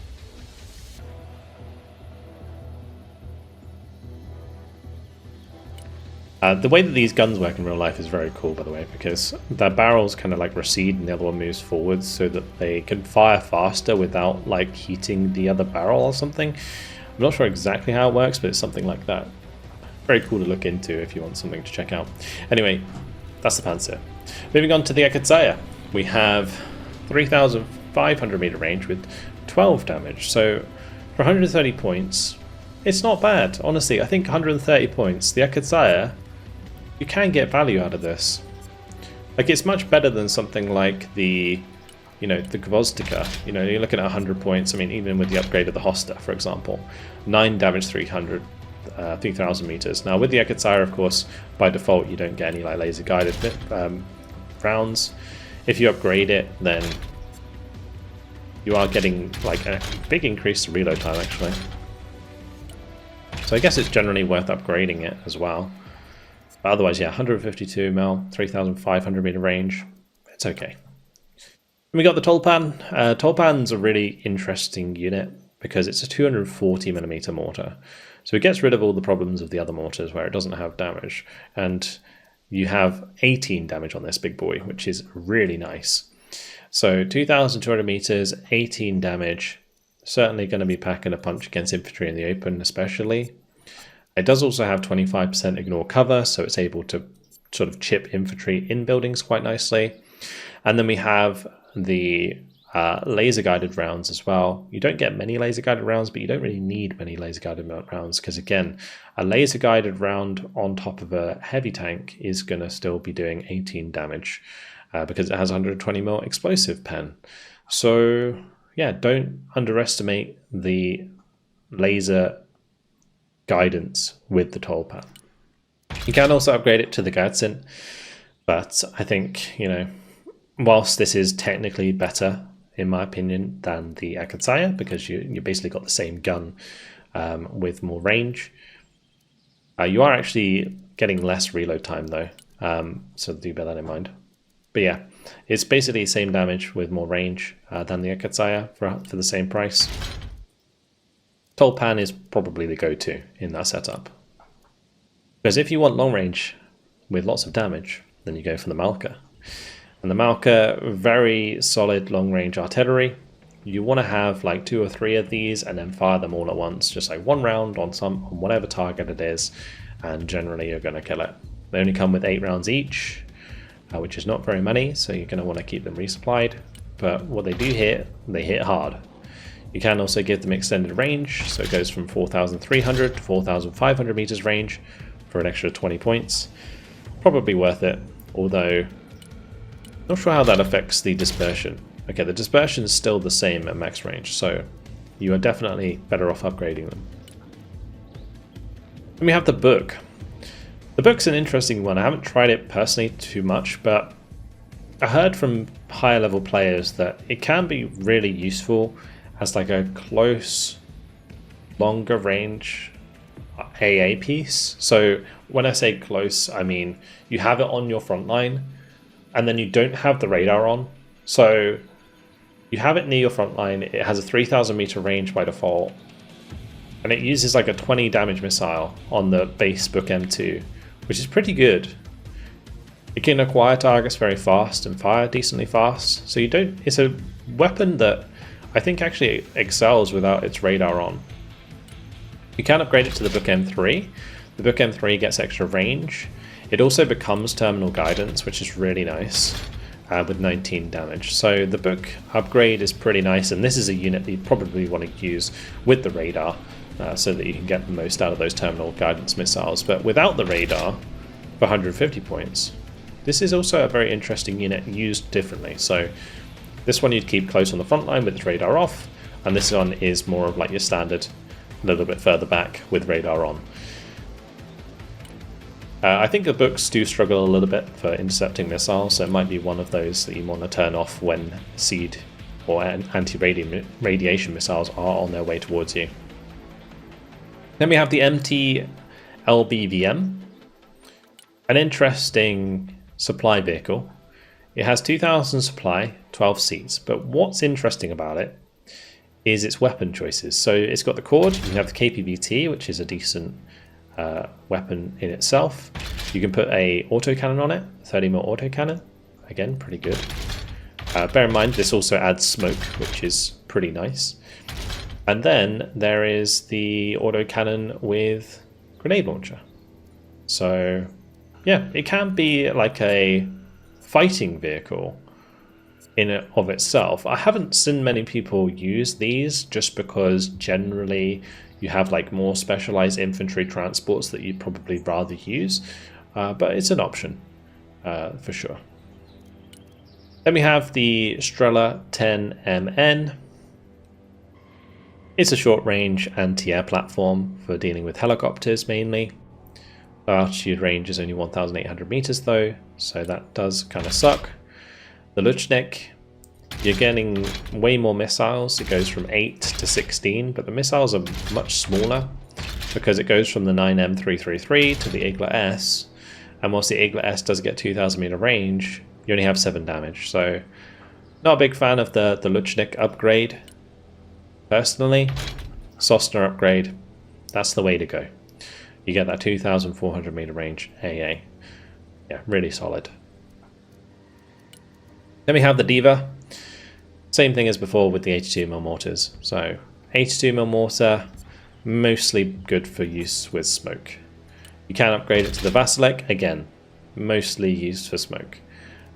The way that these guns work in real life is very cool, by the way, because their barrels kind of like recede and the other one moves forwards so that they can fire faster without like heating the other barrel or something. I'm not sure exactly how it works, but it's something like that. Very cool to look into if you want something to check out. Anyway, that's the Panzer. Moving on to the Akadzaya. We have 3,500 meter range with 12 damage. So for 130 points, it's not bad. Honestly, I think 130 points, the Akadzaya, you can get value out of this. Like, it's much better than something like the, the Gvozdyka. You're looking at 100 points. I mean, even with the upgrade of the Hosta, for example, 9 damage, 3,000 meters. Now with the Akadzaya, of course, by default, you don't get any like laser guided rounds. If you upgrade it, then you are getting like a big increase to reload time, actually. So I guess it's generally worth upgrading it as well. But otherwise, yeah, 152 mil, 3,500 meter range. It's okay. And we got the Tolpan. Tolpan's a really interesting unit because it's a 240mm mortar. So it gets rid of all the problems of the other mortars where it doesn't have damage. And you have 18 damage on this big boy, which is really nice. So 2,200 meters, 18 damage. Certainly going to be packing a punch against infantry in the open, especially. It does also have 25% ignore cover, so it's able to sort of chip infantry in buildings quite nicely. And then we have the laser guided rounds as well. You don't get many laser guided rounds, but you don't really need many laser guided rounds because, again, a laser guided round on top of a heavy tank is going to still be doing 18 damage because it has 120mm explosive pen. So yeah, don't underestimate the laser guidance with the Tolpan. You can also upgrade it to the Gadsden, but I think, you know, whilst this is technically better, in my opinion, than the Akatsaya, because you basically got the same gun with more range, you are actually getting less reload time though, so do bear that in mind. But yeah, it's basically the same damage with more range than the Akatsaya for the same price. Tolpan is probably the go-to in that setup. Because if you want long range with lots of damage, then you go for the Malka. And the Malka, very solid long range artillery. You want to have like 2 or 3 of these and then fire them all at once, just like one round on whatever target it is, and generally you're going to kill it. They only come with 8 rounds each, which is not very many, so you're going to want to keep them resupplied. But what they do hit, they hit hard. You can also give them extended range, so it goes from 4,300 to 4,500 meters range for an extra 20 points. Probably worth it, although not sure how that affects the dispersion. Okay, the dispersion is still the same at max range, so you are definitely better off upgrading them. Then we have the book. The book's an interesting one. I haven't tried it personally too much, but I heard from higher level players that it can be really useful as like a close, longer range AA piece. So when I say close, I mean you have it on your front line and then you don't have the radar on. So you have it near your front line, it has a 3,000 meter range by default, and it uses like a 20 damage missile on the base book M2, which is pretty good. It can acquire targets very fast and fire decently fast, so it's a weapon that I think actually excels without its radar on. You can upgrade it to the book M3. The book M3 gets extra range. It also becomes terminal guidance, which is really nice, with 19 damage. So the book upgrade is pretty nice, and this is a unit that you probably want to use with the radar so that you can get the most out of those terminal guidance missiles. But without the radar, for 150 points, this is also a very interesting unit used differently. So this one you'd keep close on the front line with its radar off, and this one is more of like your standard, a little bit further back with radar on. I think the books do struggle a little bit for intercepting missiles, so it might be one of those that you want to turn off when seed or anti-radiation missiles are on their way towards you. Then we have the MT LBVM, an interesting supply vehicle. It has 2,000 supply, 12 seats, but what's interesting about it is its weapon choices. So it's got the Cord, you have the KPVT, which is a decent weapon in itself. You can put a autocannon on it, 30mm autocannon, again pretty good. Bear in mind this also adds smoke, which is pretty nice. And then there is the autocannon with grenade launcher. So yeah, it can be like a fighting vehicle in and of itself. I haven't seen many people use these just because generally you have like more specialized infantry transports that you'd probably rather use, but it's an option for sure. Then we have the Strela 10MN. It's a short-range anti-air platform for dealing with helicopters mainly. Altitude range is only 1,800 meters though, so that does kind of suck. The Luchnik, you're getting way more missiles. It goes from 8 to 16, but the missiles are much smaller because it goes from the 9M333 to the Igla S, and whilst the Igla S does get 2,000 meter range, you only have 7 damage. So not a big fan of the Luchnik upgrade personally. Sosna upgrade, that's the way to go. You get that 2,400 meter range AA. Yeah, really solid. Then we have the Diva. Same thing as before with the 82mm mortars. So 82mm mortar, mostly good for use with smoke. You can upgrade it to the Vasilic, again, mostly used for smoke.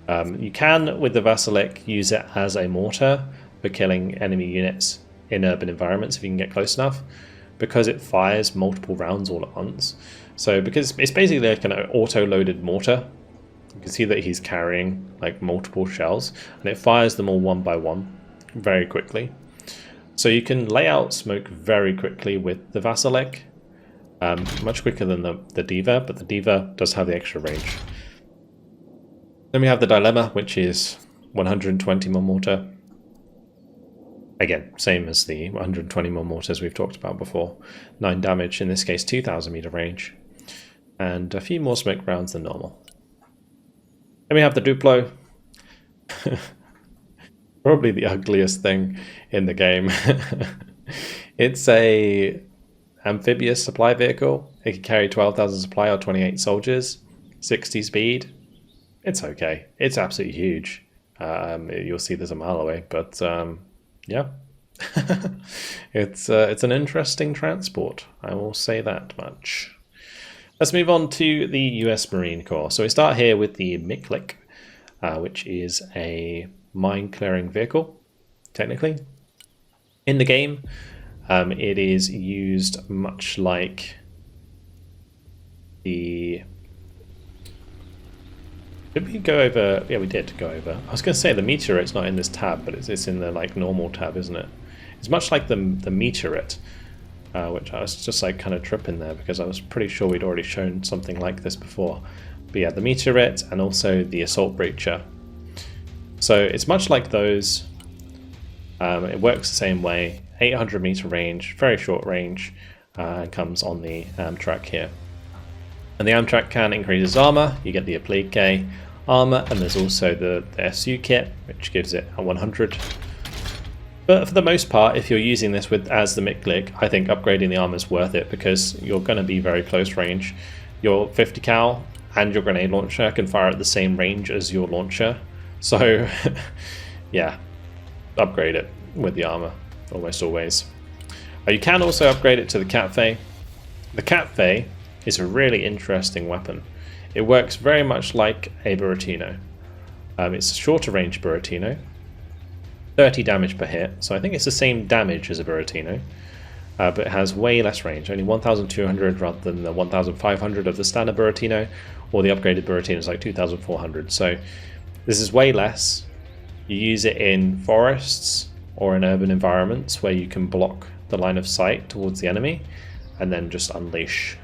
You can, with the Vasilic, use it as a mortar for killing enemy units in urban environments if you can get close enough, because it fires multiple rounds all at once. So because it's basically like an auto-loaded mortar, you can see that he's carrying like multiple shells, and it fires them all one by one very quickly. So you can lay out smoke very quickly with the Vasilic, much quicker than the Diva, but the Diva does have the extra range. Then we have the Dilemma, which is 120mm mortar. Again, same as the 120mm mortars we've talked about before. 9 damage, in this case 2000 meter range, and a few more smoke rounds than normal. Then we have the Duplo. Probably the ugliest thing in the game. It's a amphibious supply vehicle. It can carry 12,000 supply or 28 soldiers, 60 speed. It's okay. It's absolutely huge. You'll see this a mile away, but yeah. It's an interesting transport, I will say that much. Let's move on to the US Marine Corps. So we start here with the Miklik, which is a mine-clearing vehicle, technically. In the game, it is used much like the... Did we go over... Yeah, we did go over. I was going to say the Meteorite's not in this tab, but it's in the like normal tab, isn't it? It's much like the Meteorite, which I was just like kind of tripping there because I was pretty sure we'd already shown something like this before. But yeah, the Meteorite and also the Assault Breacher. So it's much like those. It works the same way. 800 meter range, very short range, and comes on the Amtrak here. And the Amtrak can increase its armor. You get the Applique armor, and there's also the SU kit, which gives it a 100. But for the most part, if you're using this as the Miklik, I think upgrading the armor is worth it because you're going to be very close range. Your 50 cal and your grenade launcher can fire at the same range as your launcher. So, yeah, upgrade it with the armor, almost always. You can also upgrade it to the Catfay. The Catfay is a really interesting weapon. It works very much like a Buratino. It's a shorter range Buratino, 30 damage per hit, so I think it's the same damage as a Buratino, but it has way less range, only 1,200 rather than the 1,500 of the standard Buratino, or the upgraded Buratino is like 2,400. So this is way less. You use it in forests or in urban environments where you can block the line of sight towards the enemy and then just unleash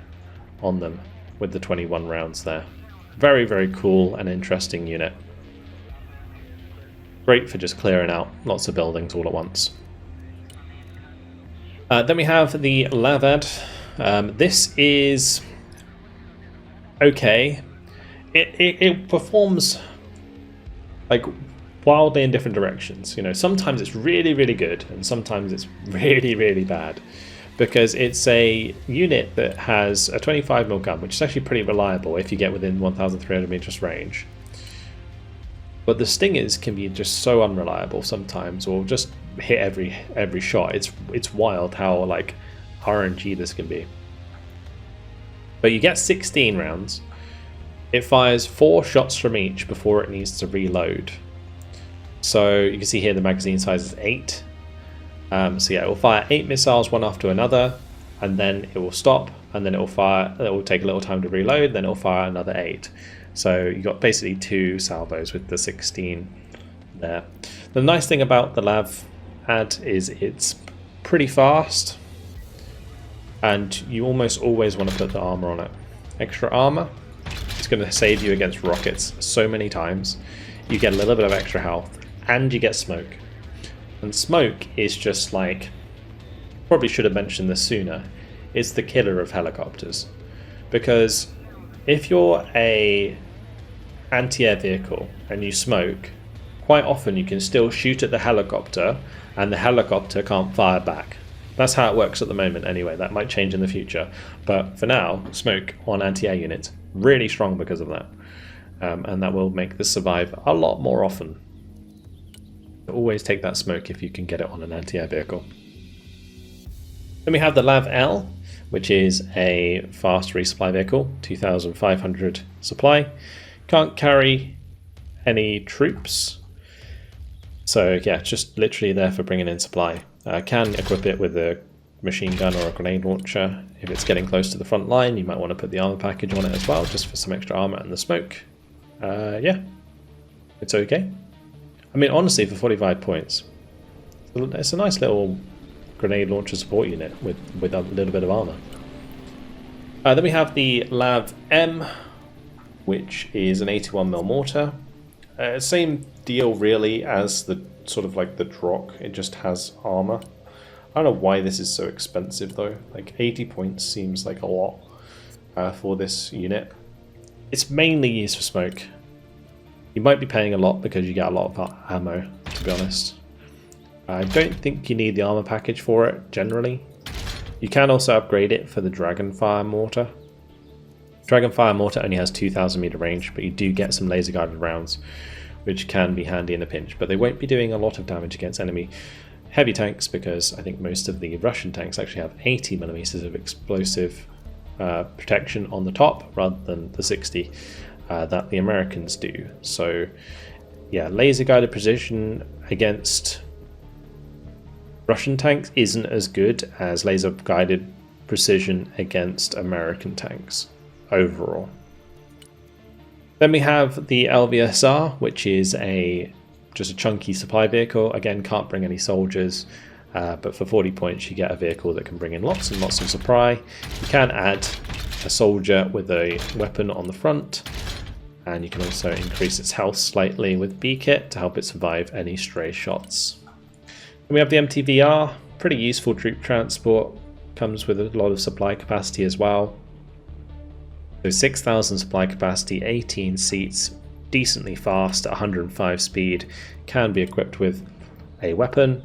on them with the 21 rounds there. Very, very cool and interesting unit. Great for just clearing out lots of buildings all at once. Then we have the Lavad. This is okay. It performs like wildly in different directions. You know, sometimes it's really, really good, and sometimes it's really, really bad. Because it's a unit that has a 25mm gun, which is actually pretty reliable if you get within 1,300 meters range. But the Stingers can be just so unreliable sometimes, or just hit every shot. It's wild how like RNG this can be. But you get 16 rounds. It fires 4 shots from each before it needs to reload. So you can see here the magazine size is 8. So yeah, it will fire 8 missiles one after another, and then it will stop, and then it will take a little time to reload, then it will fire another 8. So you got basically 2 salvos with the 16 there. The nice thing about the Lav ad is it's pretty fast, and you almost always want to put the armor on it. Extra armor, it's going to save you against rockets so many times. You get a little bit of extra health, and you get smoke. And smoke is just like, probably should have mentioned this sooner, it's the killer of helicopters. Because if you're a anti-air vehicle and you smoke, quite often you can still shoot at the helicopter and the helicopter can't fire back. That's how it works at the moment anyway. That might change in the future. But for now, smoke on anti-air units, really strong because of that. and that will make this survive a lot more often. Always take that smoke if you can get it on an anti-air vehicle. Then we have the Lav L, which is a fast resupply vehicle, 2,500 supply. Can't carry any troops, so yeah, just literally there for bringing in supply. Can equip it with a machine gun or a grenade launcher. If it's getting close to the front line, you might want to put the armor package on it as well, just for some extra armor and the smoke. Yeah, it's okay. I mean, honestly, for 45 points, it's a nice little grenade launcher support unit with a little bit of armor. Then we have the Lav M, which is an 81mm mortar. Same deal really as the sort of like the Drock, it just has armor. I don't know why this is so expensive though, like 80 points seems like a lot for this unit. It's mainly used for smoke. You might be paying a lot because you get a lot of ammo, to be honest. I don't think you need the armor package for it, generally. You can also upgrade it for the Dragonfire mortar. Dragonfire mortar only has 2,000 meter range, but you do get some laser guided rounds, which can be handy in a pinch, but they won't be doing a lot of damage against enemy heavy tanks because I think most of the Russian tanks actually have 80mm of explosive protection on the top rather than the 60 that the Americans do. So yeah, laser guided precision against Russian tanks isn't as good as laser guided precision against American tanks overall. Then we have the LVSR, which is just a chunky supply vehicle. Again, can't bring any soldiers, but for 40 points you get a vehicle that can bring in lots and lots of supply. You can add a soldier with a weapon on the front, and you can also increase its health slightly with B-Kit to help it survive any stray shots. Then we have the MTVR, pretty useful troop transport, comes with a lot of supply capacity as well. So 6,000 supply capacity, 18 seats, decently fast, 105 speed, can be equipped with a weapon.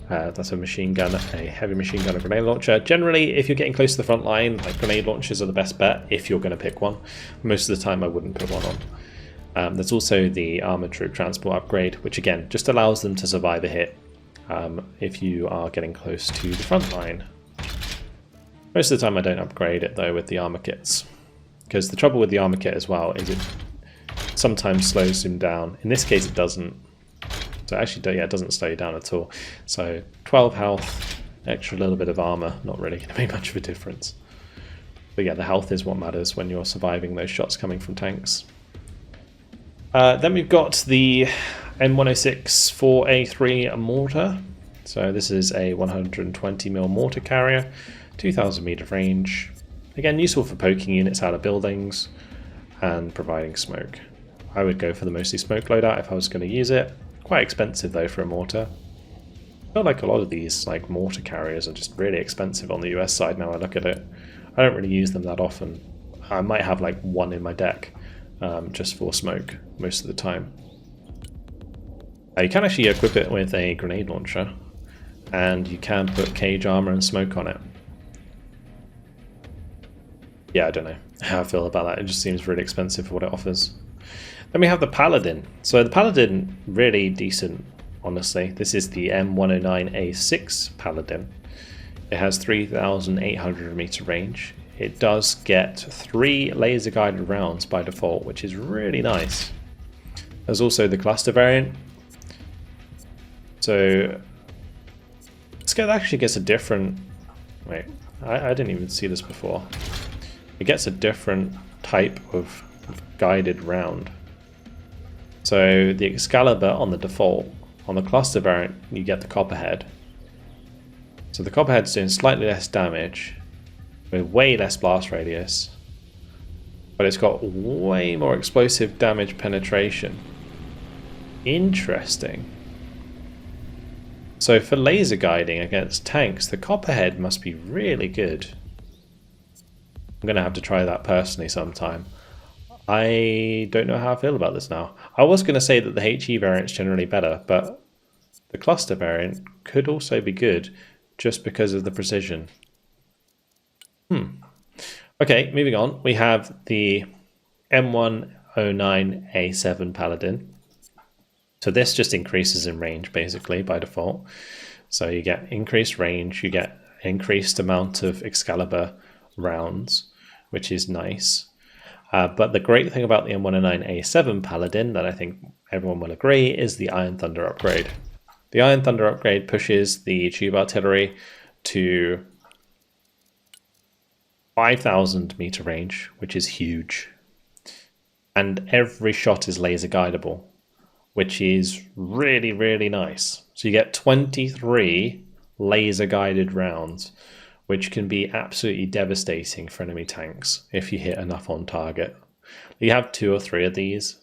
That's a machine gun, a heavy machine gun, a grenade launcher. Generally, if you're getting close to the front line, like grenade launchers are the best bet if you're going to pick one. Most of the time I wouldn't put one on. There's also the armored troop transport upgrade, which again just allows them to survive a hit if you are getting close to the front line. Most of the time I don't upgrade it though with the armor kits, because the trouble with the armor kit as well is it sometimes slows him down. In this case it doesn't. So actually, yeah, it doesn't slow you down at all. So 12 health, extra little bit of armor, not really going to make much of a difference. But yeah, the health is what matters when you're surviving those shots coming from tanks. Then we've got the M106 4A3 mortar. So this is a 120mm mortar carrier, 2,000 meter range. Again, useful for poking units out of buildings and providing smoke. I would go for the mostly smoke loadout if I was going to use it. Quite expensive though for a mortar. I feel like a lot of these like mortar carriers are just really expensive on the US side now I look at it. I don't really use them that often. I might have like one in my deck just for smoke most of the time. You can actually equip it with a grenade launcher, and you can put cage armor and smoke on it. Yeah, I don't know how I feel about that. It just seems really expensive for what it offers. Then we have the Paladin. So the Paladin, really decent, honestly. This is the M109A6 Paladin. It has 3,800 meter range. It does get 3 laser guided rounds by default, which is really nice. There's also the cluster variant. So this actually gets a different... Wait, I didn't even see this before. It gets a different type of guided round. So the Excalibur on the default, on the cluster variant, you get the Copperhead. So the Copperhead's doing slightly less damage, with way less blast radius, but it's got way more explosive damage penetration. Interesting. So for laser guiding against tanks, the Copperhead must be really good. I'm going to have to try that personally sometime. I don't know how I feel about this now. I was going to say that the HE variant's generally better, but the cluster variant could also be good just because of the precision. Okay, moving on. We have the M1 M109A7 Paladin. So this just increases in range basically by default. So you get increased range, you get increased amount of Excalibur rounds, which is nice. But the great thing about the M109A7 Paladin, that I think everyone will agree, is the Iron Thunder upgrade. The Iron Thunder upgrade pushes the tube artillery to 5,000 meter range, which is huge. And every shot is laser guidable, which is really, really nice. So you get 23 laser guided rounds, which can be absolutely devastating for enemy tanks if you hit enough on target. You have 2 or 3 of these,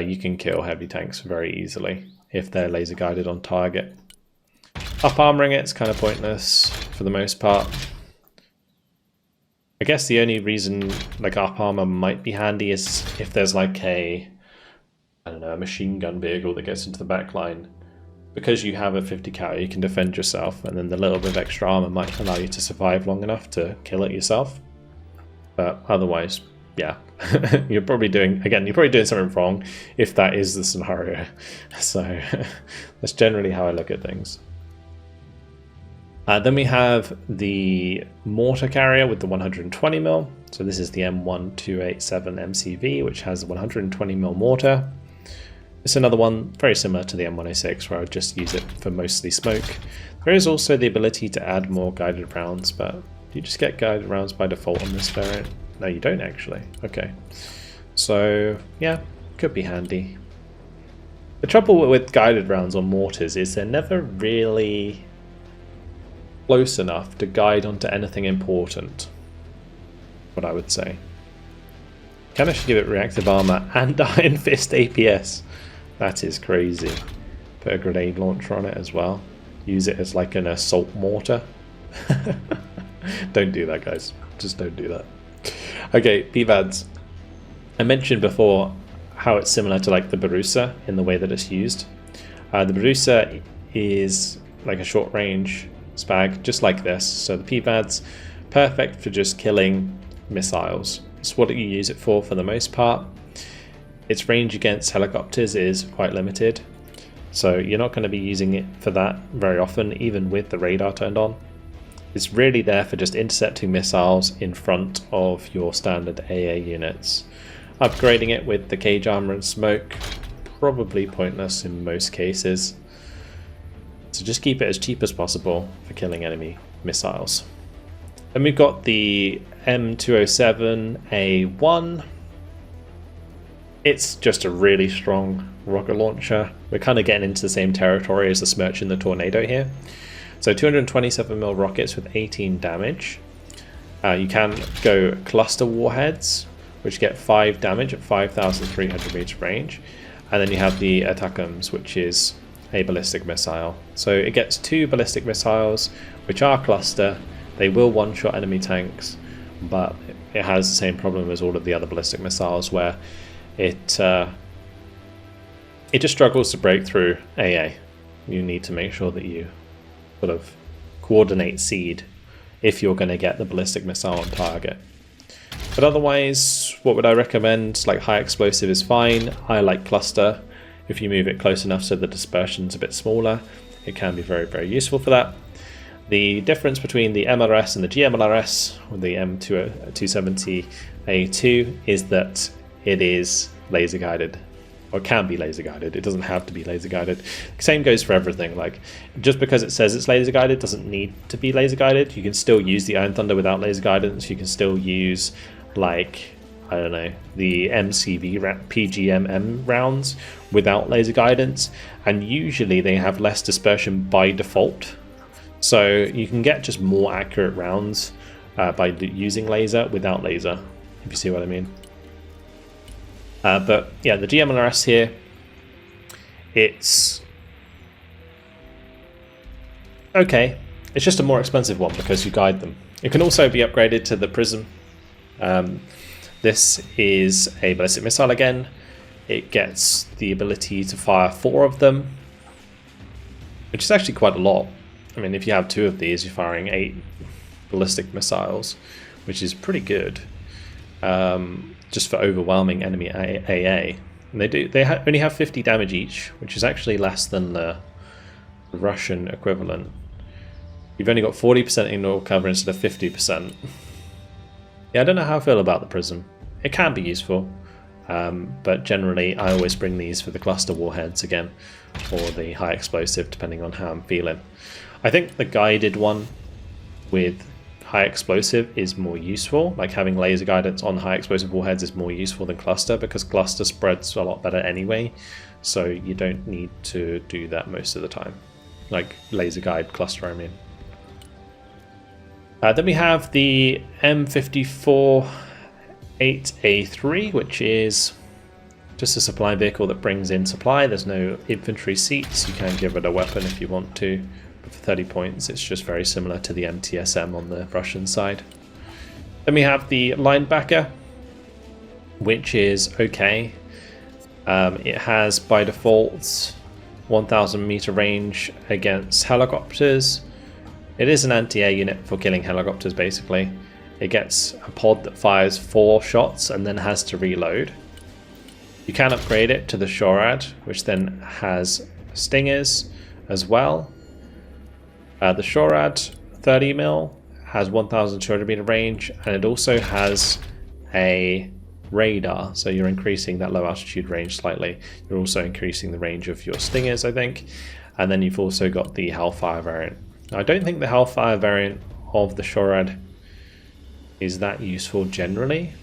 you can kill heavy tanks very easily if they're laser guided on target. Up armoring it's kind of pointless for the most part. I guess the only reason like up armor might be handy is if there's like a machine gun vehicle that gets into the back line. Because you have a 50 cal, you can defend yourself, and then the little bit of extra armor might allow you to survive long enough to kill it yourself. But otherwise, yeah, you're probably doing something wrong if that is the scenario. So that's generally how I look at things. Then we have the mortar carrier with the 120mm. So this is the M1287 MCV, which has a 120mm mortar. It's another one very similar to the M106, where I would just use it for mostly smoke. There is also the ability to add more guided rounds, but you just get guided rounds by default on this variant. No, you don't actually. Okay. So, yeah, could be handy. The trouble with guided rounds on mortars is they're never really close enough to guide onto anything important, what I would say. Can actually give it reactive armor and Iron Fist APS. That is crazy. Put a grenade launcher on it as well. Use it as like an assault mortar. Don't do that, guys. Just don't do that. Okay, PVADs. I mentioned before how it's similar to like the Barusa in the way that it's used. The Barusa is like a short range spag, just like this. So the PVADs, perfect for just killing missiles. It's what you use it for the most part. Its range against helicopters is quite limited, so you're not going to be using it for that very often, even with the radar turned on. It's really there for just intercepting missiles in front of your standard AA units. Upgrading it with the cage armor and smoke, probably pointless in most cases. So just keep it as cheap as possible for killing enemy missiles. Then we've got the M207A1. It's just a really strong rocket launcher. We're kind of getting into the same territory as the Smirch and the Tornado here. So 227mm rockets with 18 damage. You can go cluster warheads, which get 5 damage at 5,300 meter range. And then you have the Atacams, which is a ballistic missile. So it gets 2 ballistic missiles, which are cluster. They will one-shot enemy tanks, but it has the same problem as all of the other ballistic missiles, where it just struggles to break through AA. You need to make sure that you sort of coordinate seed if you're going to get the ballistic missile on target. But otherwise, what would I recommend? Like high explosive is fine. I like cluster. If you move it close enough so the dispersion's a bit smaller, it can be very, very useful for that. The difference between the MLRS and the GMLRS, or the M270A2, is that it is laser guided, or can be laser guided. It doesn't have to be laser guided. Same goes for everything. Like, just because it says it's laser guided doesn't need to be laser guided. You can still use the Iron Thunder without laser guidance. You can still use, like, I don't know, the MCV PGMM rounds without laser guidance, and usually they have less dispersion by default. So you can get just more accurate rounds by using laser without laser, if you see what I mean. But yeah, the GMLRS here, it's okay. It's just a more expensive one because you guide them. It can also be upgraded to the Prism. This is a ballistic missile again. It gets the ability to fire 4 of them, which is actually quite a lot. I mean, if you have 2 of these, you're firing 8 ballistic missiles, which is pretty good. just for overwhelming enemy AA. And they only have 50 damage each, which is actually less than the Russian equivalent. You've only got 40% ignore cover instead of 50%. Yeah, I don't know how I feel about the Prism. It can be useful, but generally I always bring these for the cluster warheads again, or the high explosive, depending on how I'm feeling. I think the guided one with high explosive is more useful. Like having laser guidance on high explosive warheads is more useful than cluster, because cluster spreads a lot better anyway, so you don't need to do that most of the time. Like laser guide cluster, I mean. Then we have the M54-8A3, which is just a supply vehicle that brings in supply. There's no infantry seats. You can give it a weapon if you want to, but for 30 points it's just very similar to the MTSM on the Russian side. Then we have the linebacker, which is okay. It has by default 1000 meter range against helicopters. It is an anti-air unit for killing helicopters, basically. It gets a pod that fires 4 shots and then has to reload. You can upgrade it to the Shorad, which then has stingers as well. The Shorad 30 mil has 1200 meter range, and it also has a radar, so you're increasing that low altitude range slightly. You're also increasing the range of your stingers, I think. And then you've also got the Hellfire variant. I don't think the Hellfire variant of the Shorad is that useful generally.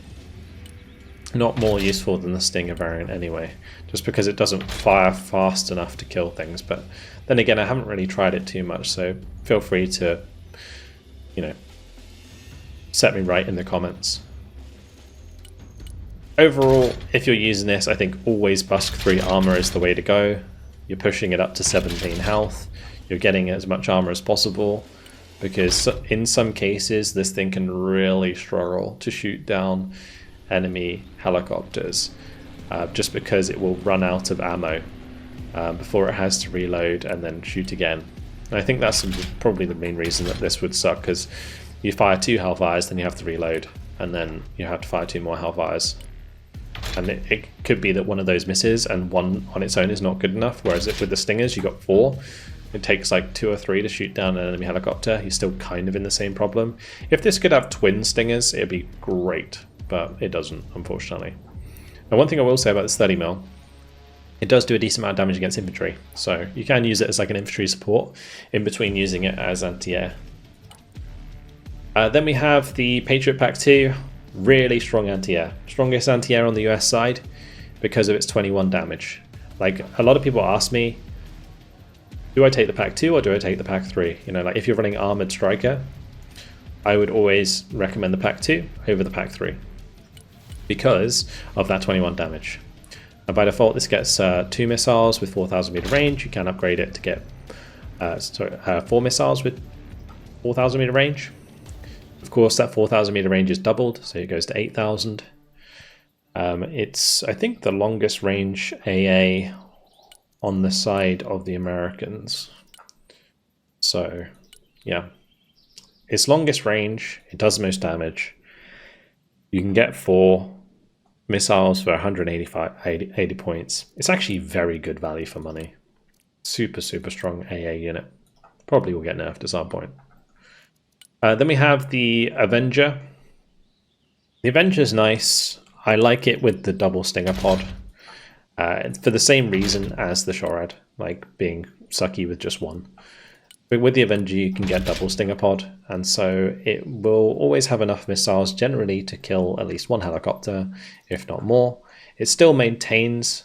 Not more useful than the Stinger variant anyway, just because it doesn't fire fast enough to kill things. But then again, I haven't really tried it too much, so feel free to, you know, set me right in the comments. Overall, if you're using this, I think always Busk 3 armor is the way to go. You're pushing it up to 17 health. You're getting as much armor as possible, because in some cases this thing can really struggle to shoot down enemy helicopters, just because it will run out of ammo before it has to reload and then shoot again. And I think that's probably the main reason that this would suck, because you fire 2 Hellfires, then you have to reload, and then you have to fire 2 more Hellfires. And it could be that one of those misses and one on its own is not good enough, whereas with the Stingers you got 4. It takes like 2 or 3 to shoot down an enemy helicopter. You're still kind of in the same problem. If this could have twin Stingers, it'd be great, but it doesn't, unfortunately. Now, one thing I will say about this 30 mil, it does do a decent amount of damage against infantry, so you can use it as like an infantry support in between using it as anti-air. Then we have the Patriot Pack 2, really strong anti-air. Strongest anti-air on the US side because of its 21 damage. Like, a lot of people ask me, do I take the Pack 2 or do I take the Pack 3? You know, like if you're running Armored Striker, I would always recommend the Pack 2 over the Pack 3 because of that 21 damage. And by default, this gets 2 missiles with 4000 meter range. You can upgrade it to get 4 missiles with 4000 meter range. Of course, that 4000 meter range is doubled, so it goes to 8000. It's, I think, the longest range AA on the side of the Americans. So, yeah. It's longest range, it does the most damage. You can get 4 missiles for 80 points. It's actually very good value for money. Super, super strong AA unit. Probably will get nerfed at some point. Then we have the Avenger. The Avenger's nice. I like it with the double Stinger pod. For the same reason as the Shorad, like being sucky with just one. But with the Avenger you can get double Stinger pod, and so it will always have enough missiles generally to kill at least 1 helicopter, if not more. It still maintains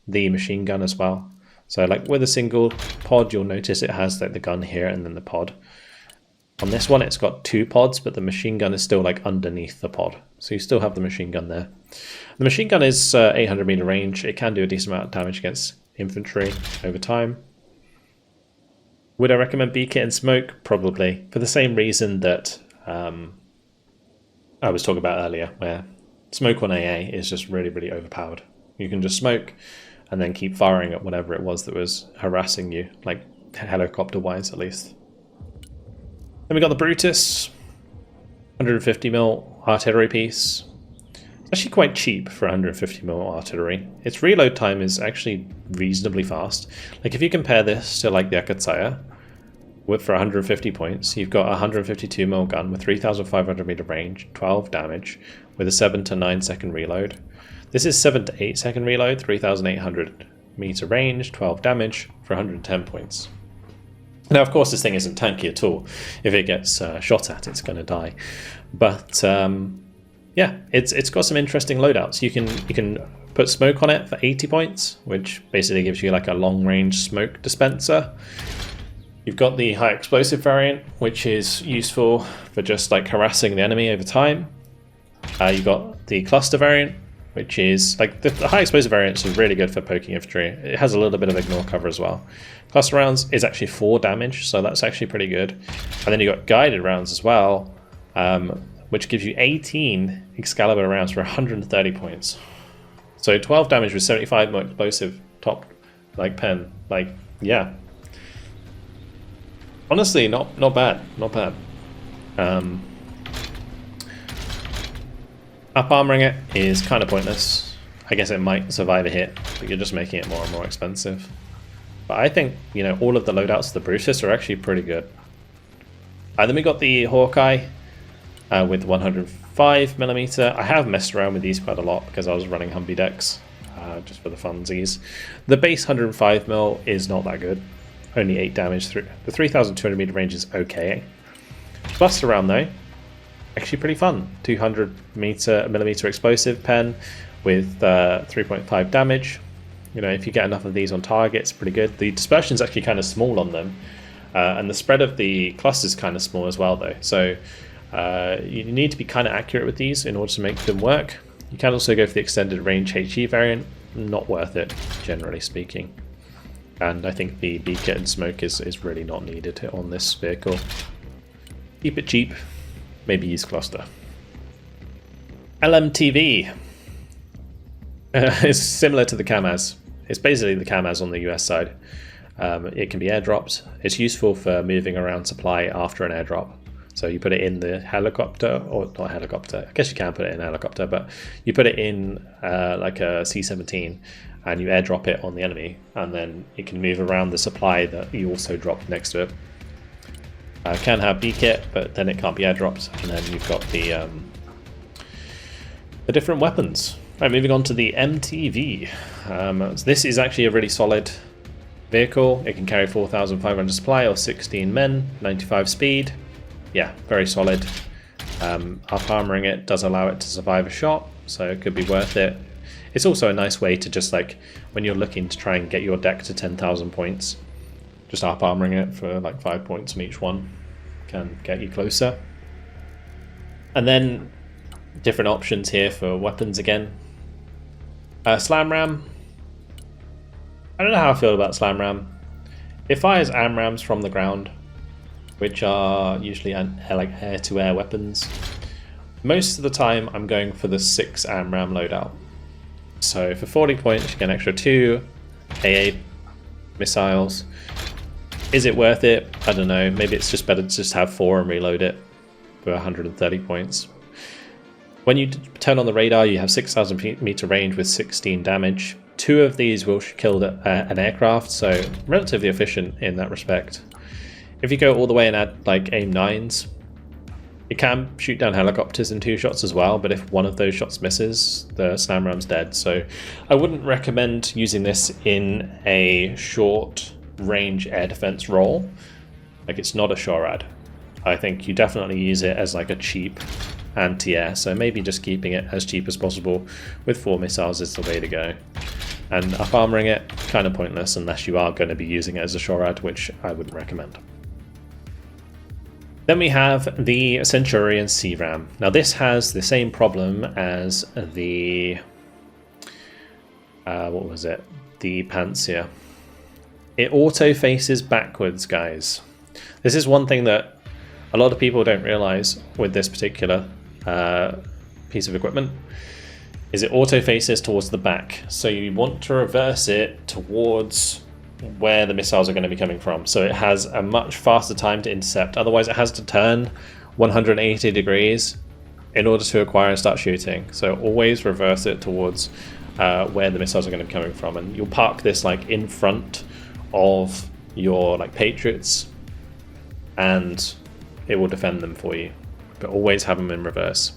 the machine gun as well. So like with a single pod, you'll notice it has like the gun here and then the pod. On this one, it's got 2 pods, but the machine gun is still like underneath the pod. So you still have the machine gun there. The machine gun is 800 meter range. It can do a decent amount of damage against infantry over time. Would I recommend B-Kit and Smoke? Probably. For the same reason that I was talking about earlier, where Smoke on AA is just really, really overpowered. You can just smoke and then keep firing at whatever it was that was harassing you, like helicopter-wise at least. Then we got the Brutus, 150 mil artillery piece. actually quite cheap for 150mm artillery. Its reload time is actually reasonably fast. Like if you compare this to like the Akatsaya, with for 150 points, you've got a 152mm gun with 3,500 meter range, 12 damage, with a 7 to 9 second reload. This is 7 to 8 second reload, 3,800 meter range, 12 damage for 110 points. Now, of course, this thing isn't tanky at all. If it gets shot at, it's going to die. But yeah, it's got some interesting loadouts. You can put smoke on it for 80 points, which basically gives you like a long-range smoke dispenser. You've got the high explosive variant, which is useful for just like harassing the enemy over time. You've got the cluster variant, which is like the high explosive variants are really good for poking infantry. It has a little bit of ignore cover as well. Cluster rounds is actually 4 damage, so that's actually pretty good. And then you've got guided rounds as well, which gives you 18 Excalibur rounds for 130 points. So 12 damage with 75 more explosive top like pen. Like, yeah. Honestly, not bad. Not bad. Up armoring it is kind of pointless. I guess it might survive a hit, but you're just making it more and more expensive. But I think, you know, all of the loadouts of the Brutus are actually pretty good. Then we got the Hawkeye with 105mm. I have messed around with these quite a lot because I was running Humvee decks just for the funsies. The base 105mm is not that good. Only 8 damage through. The 3,200 meter range is okay. Cluster round though, actually pretty fun. 200mm explosive pen with 3.5 damage. You know, if you get enough of these on target, it's pretty good. The dispersion is actually kind of small on them, and the spread of the cluster is kind of small as well, though. So you need to be kind of accurate with these in order to make them work. You can also go for the extended range HE variant. Not worth it, generally speaking. And I think the beacon and smoke is really not needed on this vehicle. Keep it cheap. Maybe use cluster. LMTV. It's similar to the Kamaz. It's basically the Kamaz on the US side. It can be airdropped. It's useful for moving around supply after an airdrop. So you put it in the helicopter, or not helicopter, I guess you can put it in a helicopter, but you put it in like a C-17 and you airdrop it on the enemy, and then it can move around the supply that you also dropped next to it. Can have B-kit, but then it can't be airdropped, and then you've got the different weapons. Right, moving on to the MTV. This is actually a really solid vehicle. It can carry 4,500 supply or 16 men, 95 speed. Yeah, very solid. Up armoring it does allow it to survive a shot, so it could be worth it. It's also a nice way to just like, when you're looking to try and get your deck to 10,000 points, just up armoring it for like 5 points on each one can get you closer. And then different options here for weapons again. Slam Ram. I don't know how I feel about Slam Ram. It fires AMRAMs from the ground, which are usually like air-to-air weapons. Most of the time I'm going for the 6 AMRAM loadout. So for 40 points you get an extra 2 AA missiles. Is it worth it? I don't know. Maybe it's just better to just have 4 and reload it for 130 points. When you turn on the radar, you have 6,000 meter range with 16 damage. 2 of these will kill an aircraft, so relatively efficient in that respect. If you go all the way and add like aim 9s, it can shoot down helicopters in 2 shots as well, but if one of those shots misses, the Slam Ram's dead. So I wouldn't recommend using this in a short range air defense role. Like, it's not a SHORAD. I think you definitely use it as like a cheap anti-air, so maybe just keeping it as cheap as possible with 4 missiles is the way to go. And up armoring it, kind of pointless unless you are going to be using it as a SHORAD, which I wouldn't recommend. Then we have the Centurion C-Ram. Now this has the same problem as the what was it? The Pantsir. It auto faces backwards, guys. This is one thing that a lot of people don't realize with this particular piece of equipment, is it auto faces towards the back. So you want to reverse it towards where the missiles are going to be coming from. So it has a much faster time to intercept. Otherwise it has to turn 180 degrees. in order to acquire and start shooting. So always reverse it towards where the missiles are going to be coming from, and you'll park this like in front of your like Patriots, and it will defend them for you. But always have them in reverse.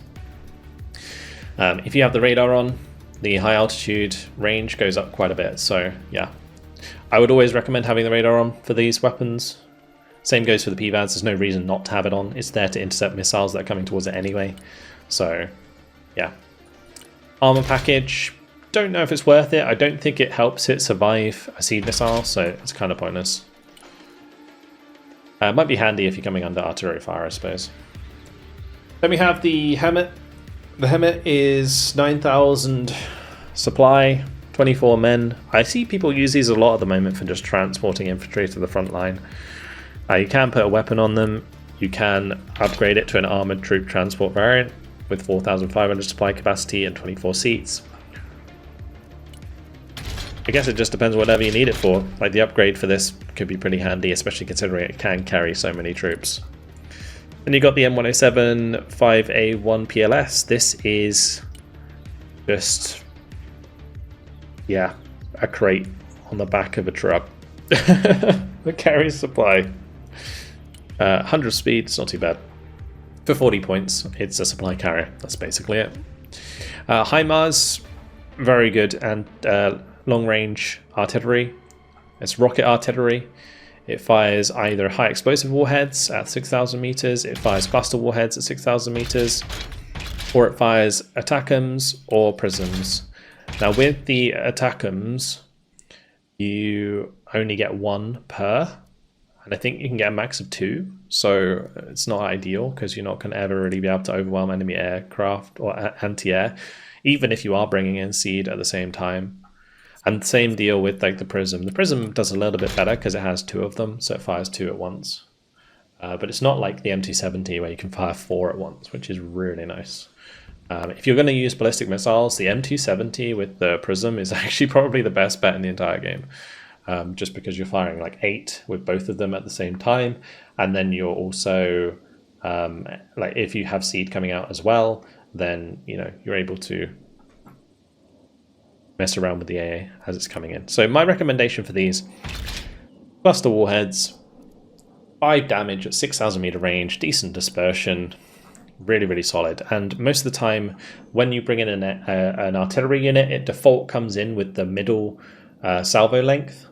If you have the radar on, the high altitude range goes up quite a bit. So yeah, I would always recommend having the radar on for these weapons. Same goes for the PVADs. There's no reason not to have it on. It's there to intercept missiles that are coming towards it anyway. So yeah. Armor package, don't know if it's worth it. I don't think it helps it survive a seed missile, so it's kind of pointless. It might be handy if you're coming under artillery fire, I suppose. Then we have the helmet. The helmet is 9,000 supply, 24 men. I see people use these a lot at the moment for just transporting infantry to the front line. You can put a weapon on them. You can upgrade it to an armored troop transport variant with 4,500 supply capacity and 24 seats. I guess it just depends whatever you need it for. Like the upgrade for this could be pretty handy, especially considering it can carry so many troops. And you got the M107 5A1 PLS. This is just, yeah, a crate on the back of a truck that carries supply. 100 speed, it's not too bad. For 40 points, it's a supply carrier. That's basically it. HIMARS, very good, and long-range artillery. It's rocket artillery. It fires either high explosive warheads at 6,000 meters, it fires cluster warheads at 6,000 meters, or it fires ATACMS or prisms. Now with the ATACMS, you only get one per, and I think you can get a max of 2, so it's not ideal because you're not going to ever really be able to overwhelm enemy aircraft or anti-air, even if you are bringing in seed at the same time. And same deal with like the prism. The prism does a little bit better because it has 2 of them, so it fires 2 at once. But it's not like the M270 where you can fire 4 at once, which is really nice. If you're going to use ballistic missiles, the M270 with the prism is actually probably the best bet in the entire game. Just because you're firing like 8 with both of them at the same time, and then you're also like if you have seed coming out as well, then you know you're able to mess around with the AA as it's coming in. So my recommendation for these: cluster warheads, 5 damage at 6,000 meter range, decent dispersion, really solid. And most of the time when you bring in an artillery unit, it default comes in with the middle salvo length.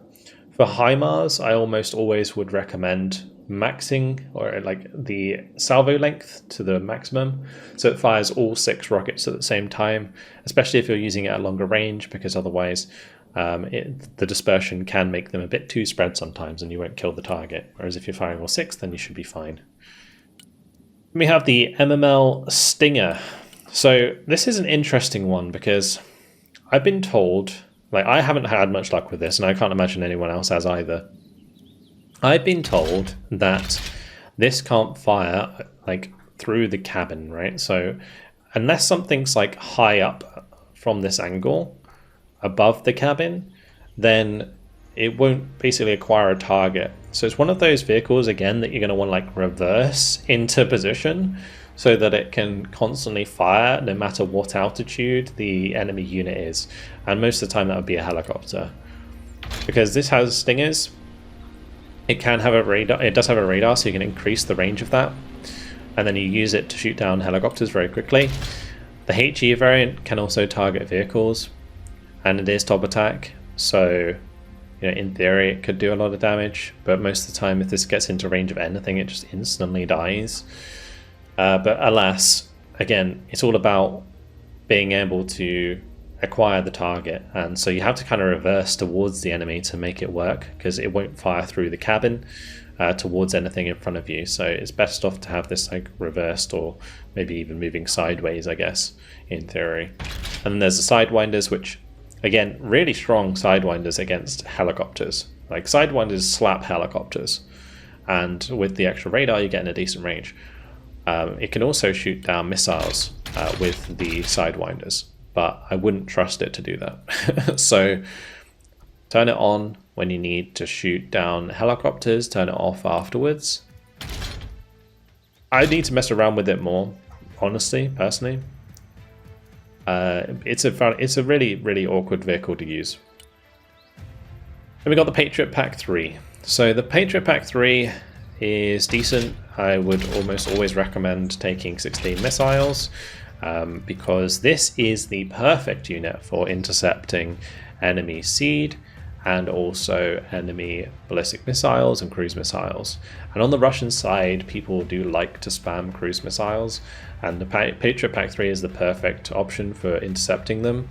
For HIMARS, I almost always would recommend maxing or like the salvo length to the maximum, so it fires all 6 rockets at the same time, especially if you're using it at longer range, because otherwise the dispersion can make them a bit too spread sometimes and you won't kill the target, whereas if you're firing all 6 then you should be fine. We have the MML Stinger. So this is an interesting one because I've been told, like I haven't had much luck with this and I can't imagine anyone else has either. I've been told that this can't fire like through the cabin, right? So unless something's like high up from this angle above the cabin, then it won't basically acquire a target. So it's one of those vehicles again that you're going to want to like reverse into position so that it can constantly fire no matter what altitude the enemy unit is. And most of the time that would be a helicopter. Because this has stingers, it can have a radar, it does have a radar, so you can increase the range of that. And then you use it to shoot down helicopters very quickly. The HE variant can also target vehicles, and it is top attack, so you know, in theory it could do a lot of damage, but most of the time if this gets into range of anything it just instantly dies. But alas, again, it's all about being able to acquire the target, and so you have to kind of reverse towards the enemy to make it work, because it won't fire through the cabin towards anything in front of you. So it's best off to have this like reversed, or maybe even moving sideways, I guess, in theory. And then there's the sidewinders, which again, really strong sidewinders against helicopters. Like sidewinders slap helicopters, and with the extra radar you get in a decent range. It can also shoot down missiles with the sidewinders, but I wouldn't trust it to do that. So turn it on when you need to shoot down helicopters, turn it off afterwards. I need to mess around with it more. honestly, personally. It's a really awkward vehicle to use. Then we got the Patriot Pack 3. So the Patriot Pack 3 is decent. I would almost always recommend taking 16 missiles because this is the perfect unit for intercepting enemy seed and also enemy ballistic missiles and cruise missiles. And on the Russian side, people do like to spam cruise missiles, and the Patriot Pack 3 is the perfect option for intercepting them.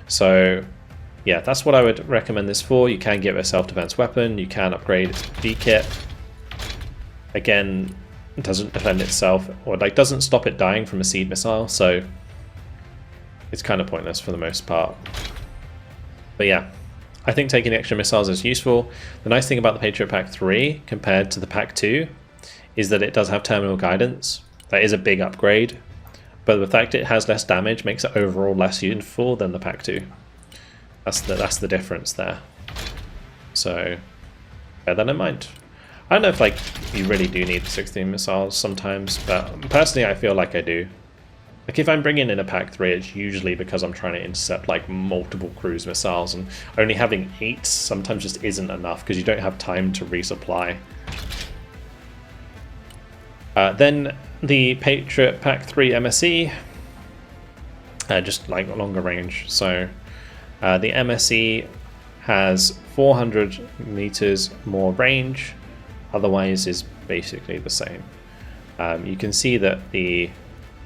So yeah, that's what I would recommend this for. You can give it a self-defense weapon, you can upgrade its B kit. Again, it doesn't defend itself, or like doesn't stop it dying from a seed missile, so it's kind of pointless for the most part. But yeah, I think taking extra missiles is useful. The nice thing about the Patriot Pack 3 compared to the Pack 2 is that it does have terminal guidance. That is a big upgrade, but the fact it has less damage makes it overall less useful than the Pack 2. That's the difference there. So bear that in mind. I don't know if like you really do need 16 missiles sometimes, but personally I feel like I do. Like if I'm bringing in a Pack 3, it's usually because I'm trying to intercept like multiple cruise missiles, and only having 8 sometimes just isn't enough because you don't have time to resupply. Then the Patriot Pack 3 MSE, just like longer range. So the MSE has 400 meters more range, otherwise is basically the same. You can see that the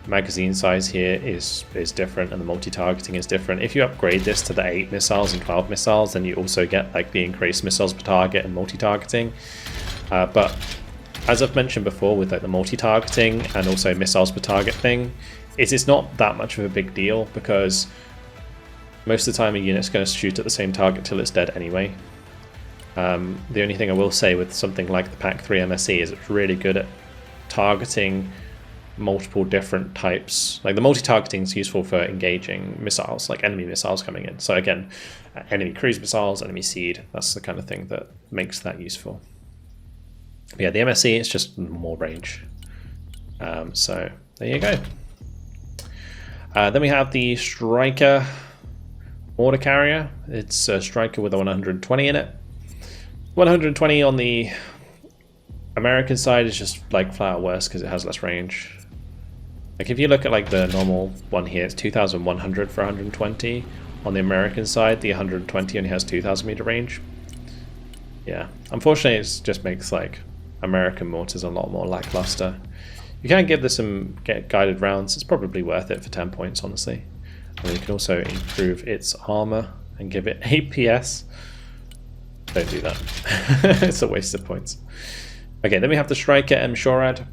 magazine size here is different and the multi-targeting is different. If you upgrade this to the 8 missiles and 12 missiles, then you also get like the increased missiles per target and multi-targeting. But as I've mentioned before, with like the multi-targeting and also missiles per target thing, it's not that much of a big deal because most of the time a unit's going to shoot at the same target till it's dead anyway. The only thing I will say with something like the Pack 3 MSE is it's really good at targeting multiple different types. Like the multi-targeting is useful for engaging missiles, like enemy missiles coming in. So again, enemy cruise missiles, enemy seed, that's the kind of thing that makes that useful. But yeah, the MSE is just more range. So there you go. Then we have the Striker Mortar Carrier. It's a Striker with a 120 in it. 120 on the American side is just like flat out worse because it has less range. Like if you look at like the normal one here, it's 2,100 for 120. On the American side, the 120 only has 2,000 meter range. Yeah, unfortunately, it just makes like American mortars a lot more lackluster. You can give this some guided rounds. It's probably worth it for 10 points, honestly. And you can also improve its armor and give it 8 PS. Don't do that. It's a waste of points. Okay, then we have the Striker M. Shorad.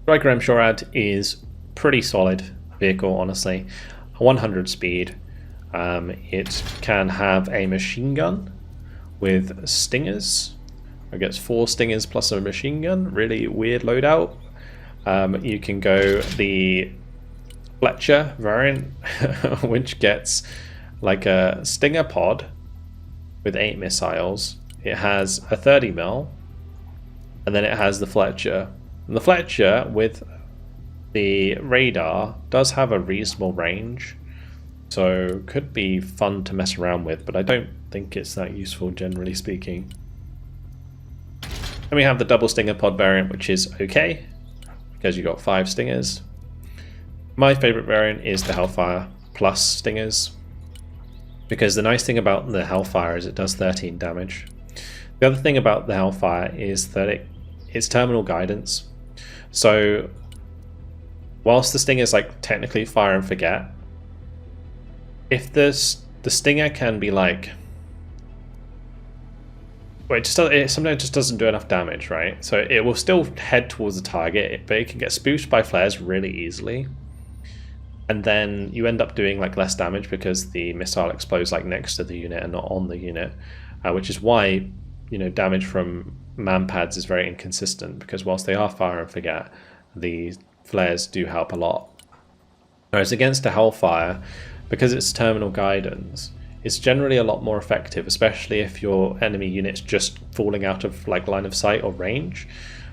Striker M. Shorad is pretty solid vehicle, honestly. 100 speed. It can have a machine gun with stingers. It gets 4 stingers plus a machine gun. Really weird loadout. You can go the Fletcher variant, which gets like a stinger pod with 8 missiles. It has a 30 mil, and then it has the Fletcher. And the Fletcher with the radar does have a reasonable range, so could be fun to mess around with, but I don't think it's that useful generally speaking. Then we have the double stinger pod variant, which is okay because you got 5 stingers. My favorite variant is the Hellfire plus stingers, because the nice thing about the Hellfire is it does 13 damage. The other thing about the Hellfire is that it's terminal guidance. So whilst the Stinger is like technically fire and forget, if the Stinger can be like, well, it sometimes just doesn't do enough damage, right? So it will still head towards the target, but it can get spoofed by flares really easily. And then you end up doing like less damage because the missile explodes like next to the unit and not on the unit, which is why, you know, damage from man-pads is very inconsistent, because whilst they are fire and forget, the flares do help a lot. Whereas against a Hellfire, because it's terminal guidance, it's generally a lot more effective, especially if your enemy unit's just falling out of like line of sight or range.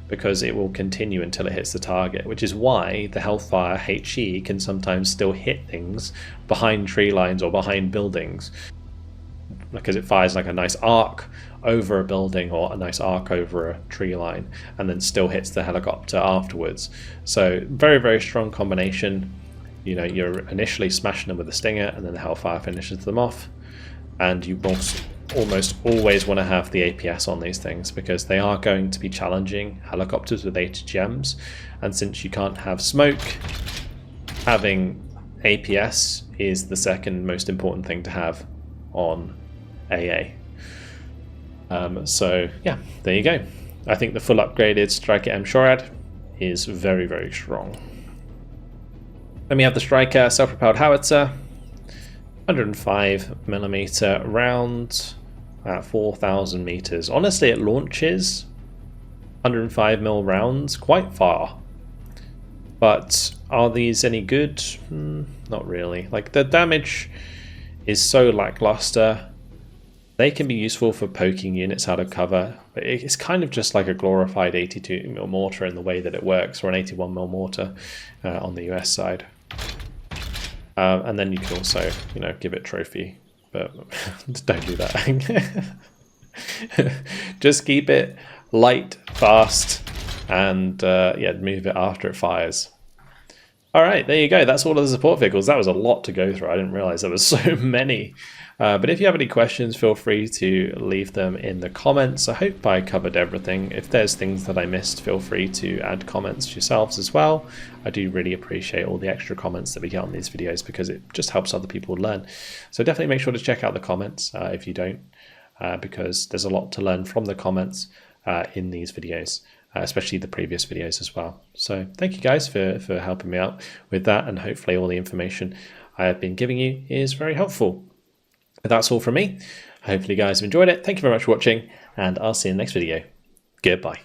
because it will continue until it hits the target, which is why the Hellfire HE can sometimes still hit things behind tree lines or behind buildings, because it fires like a nice arc over a building or a nice arc over a tree line and then still hits the helicopter afterwards. So very, very strong combination. You know, you're initially smashing them with the Stinger and then the Hellfire finishes them off, and you almost always want to have the APS on these things because they are going to be challenging helicopters with ATGMs, and since you can't have smoke, having APS is the second most important thing to have on AA. So yeah, there you go. I think the full upgraded Striker M Shorad is very, very strong. Then we have the Striker self-propelled howitzer, 105mm round at 4,000 meters. Honestly, it launches 105mm rounds quite far, but are these any good? Not really. Like, the damage is so lackluster. They can be useful for poking units out of cover, but it's kind of just like a glorified 82mm mortar in the way that it works, or an 81mm mortar on the US side. And then you can also, you know, give it trophy, but don't do that. Just keep it light, fast, and yeah, move it after it fires. All right, there you go. That's all of the support vehicles. That was a lot to go through. I didn't realize there was so many. But if you have any questions, feel free to leave them in the comments. I hope I covered everything. If there's things that I missed, feel free to add comments yourselves as well. I do really appreciate all the extra comments that we get on these videos because it just helps other people learn. So definitely make sure to check out the comments if you don't, because there's a lot to learn from the comments in these videos. Especially the previous videos as well. So thank you guys for helping me out with that, and hopefully all the information I have been giving you is very helpful. But that's all from me. Hopefully you guys have enjoyed it. Thank you very much for watching, and I'll see you in the next video. Goodbye.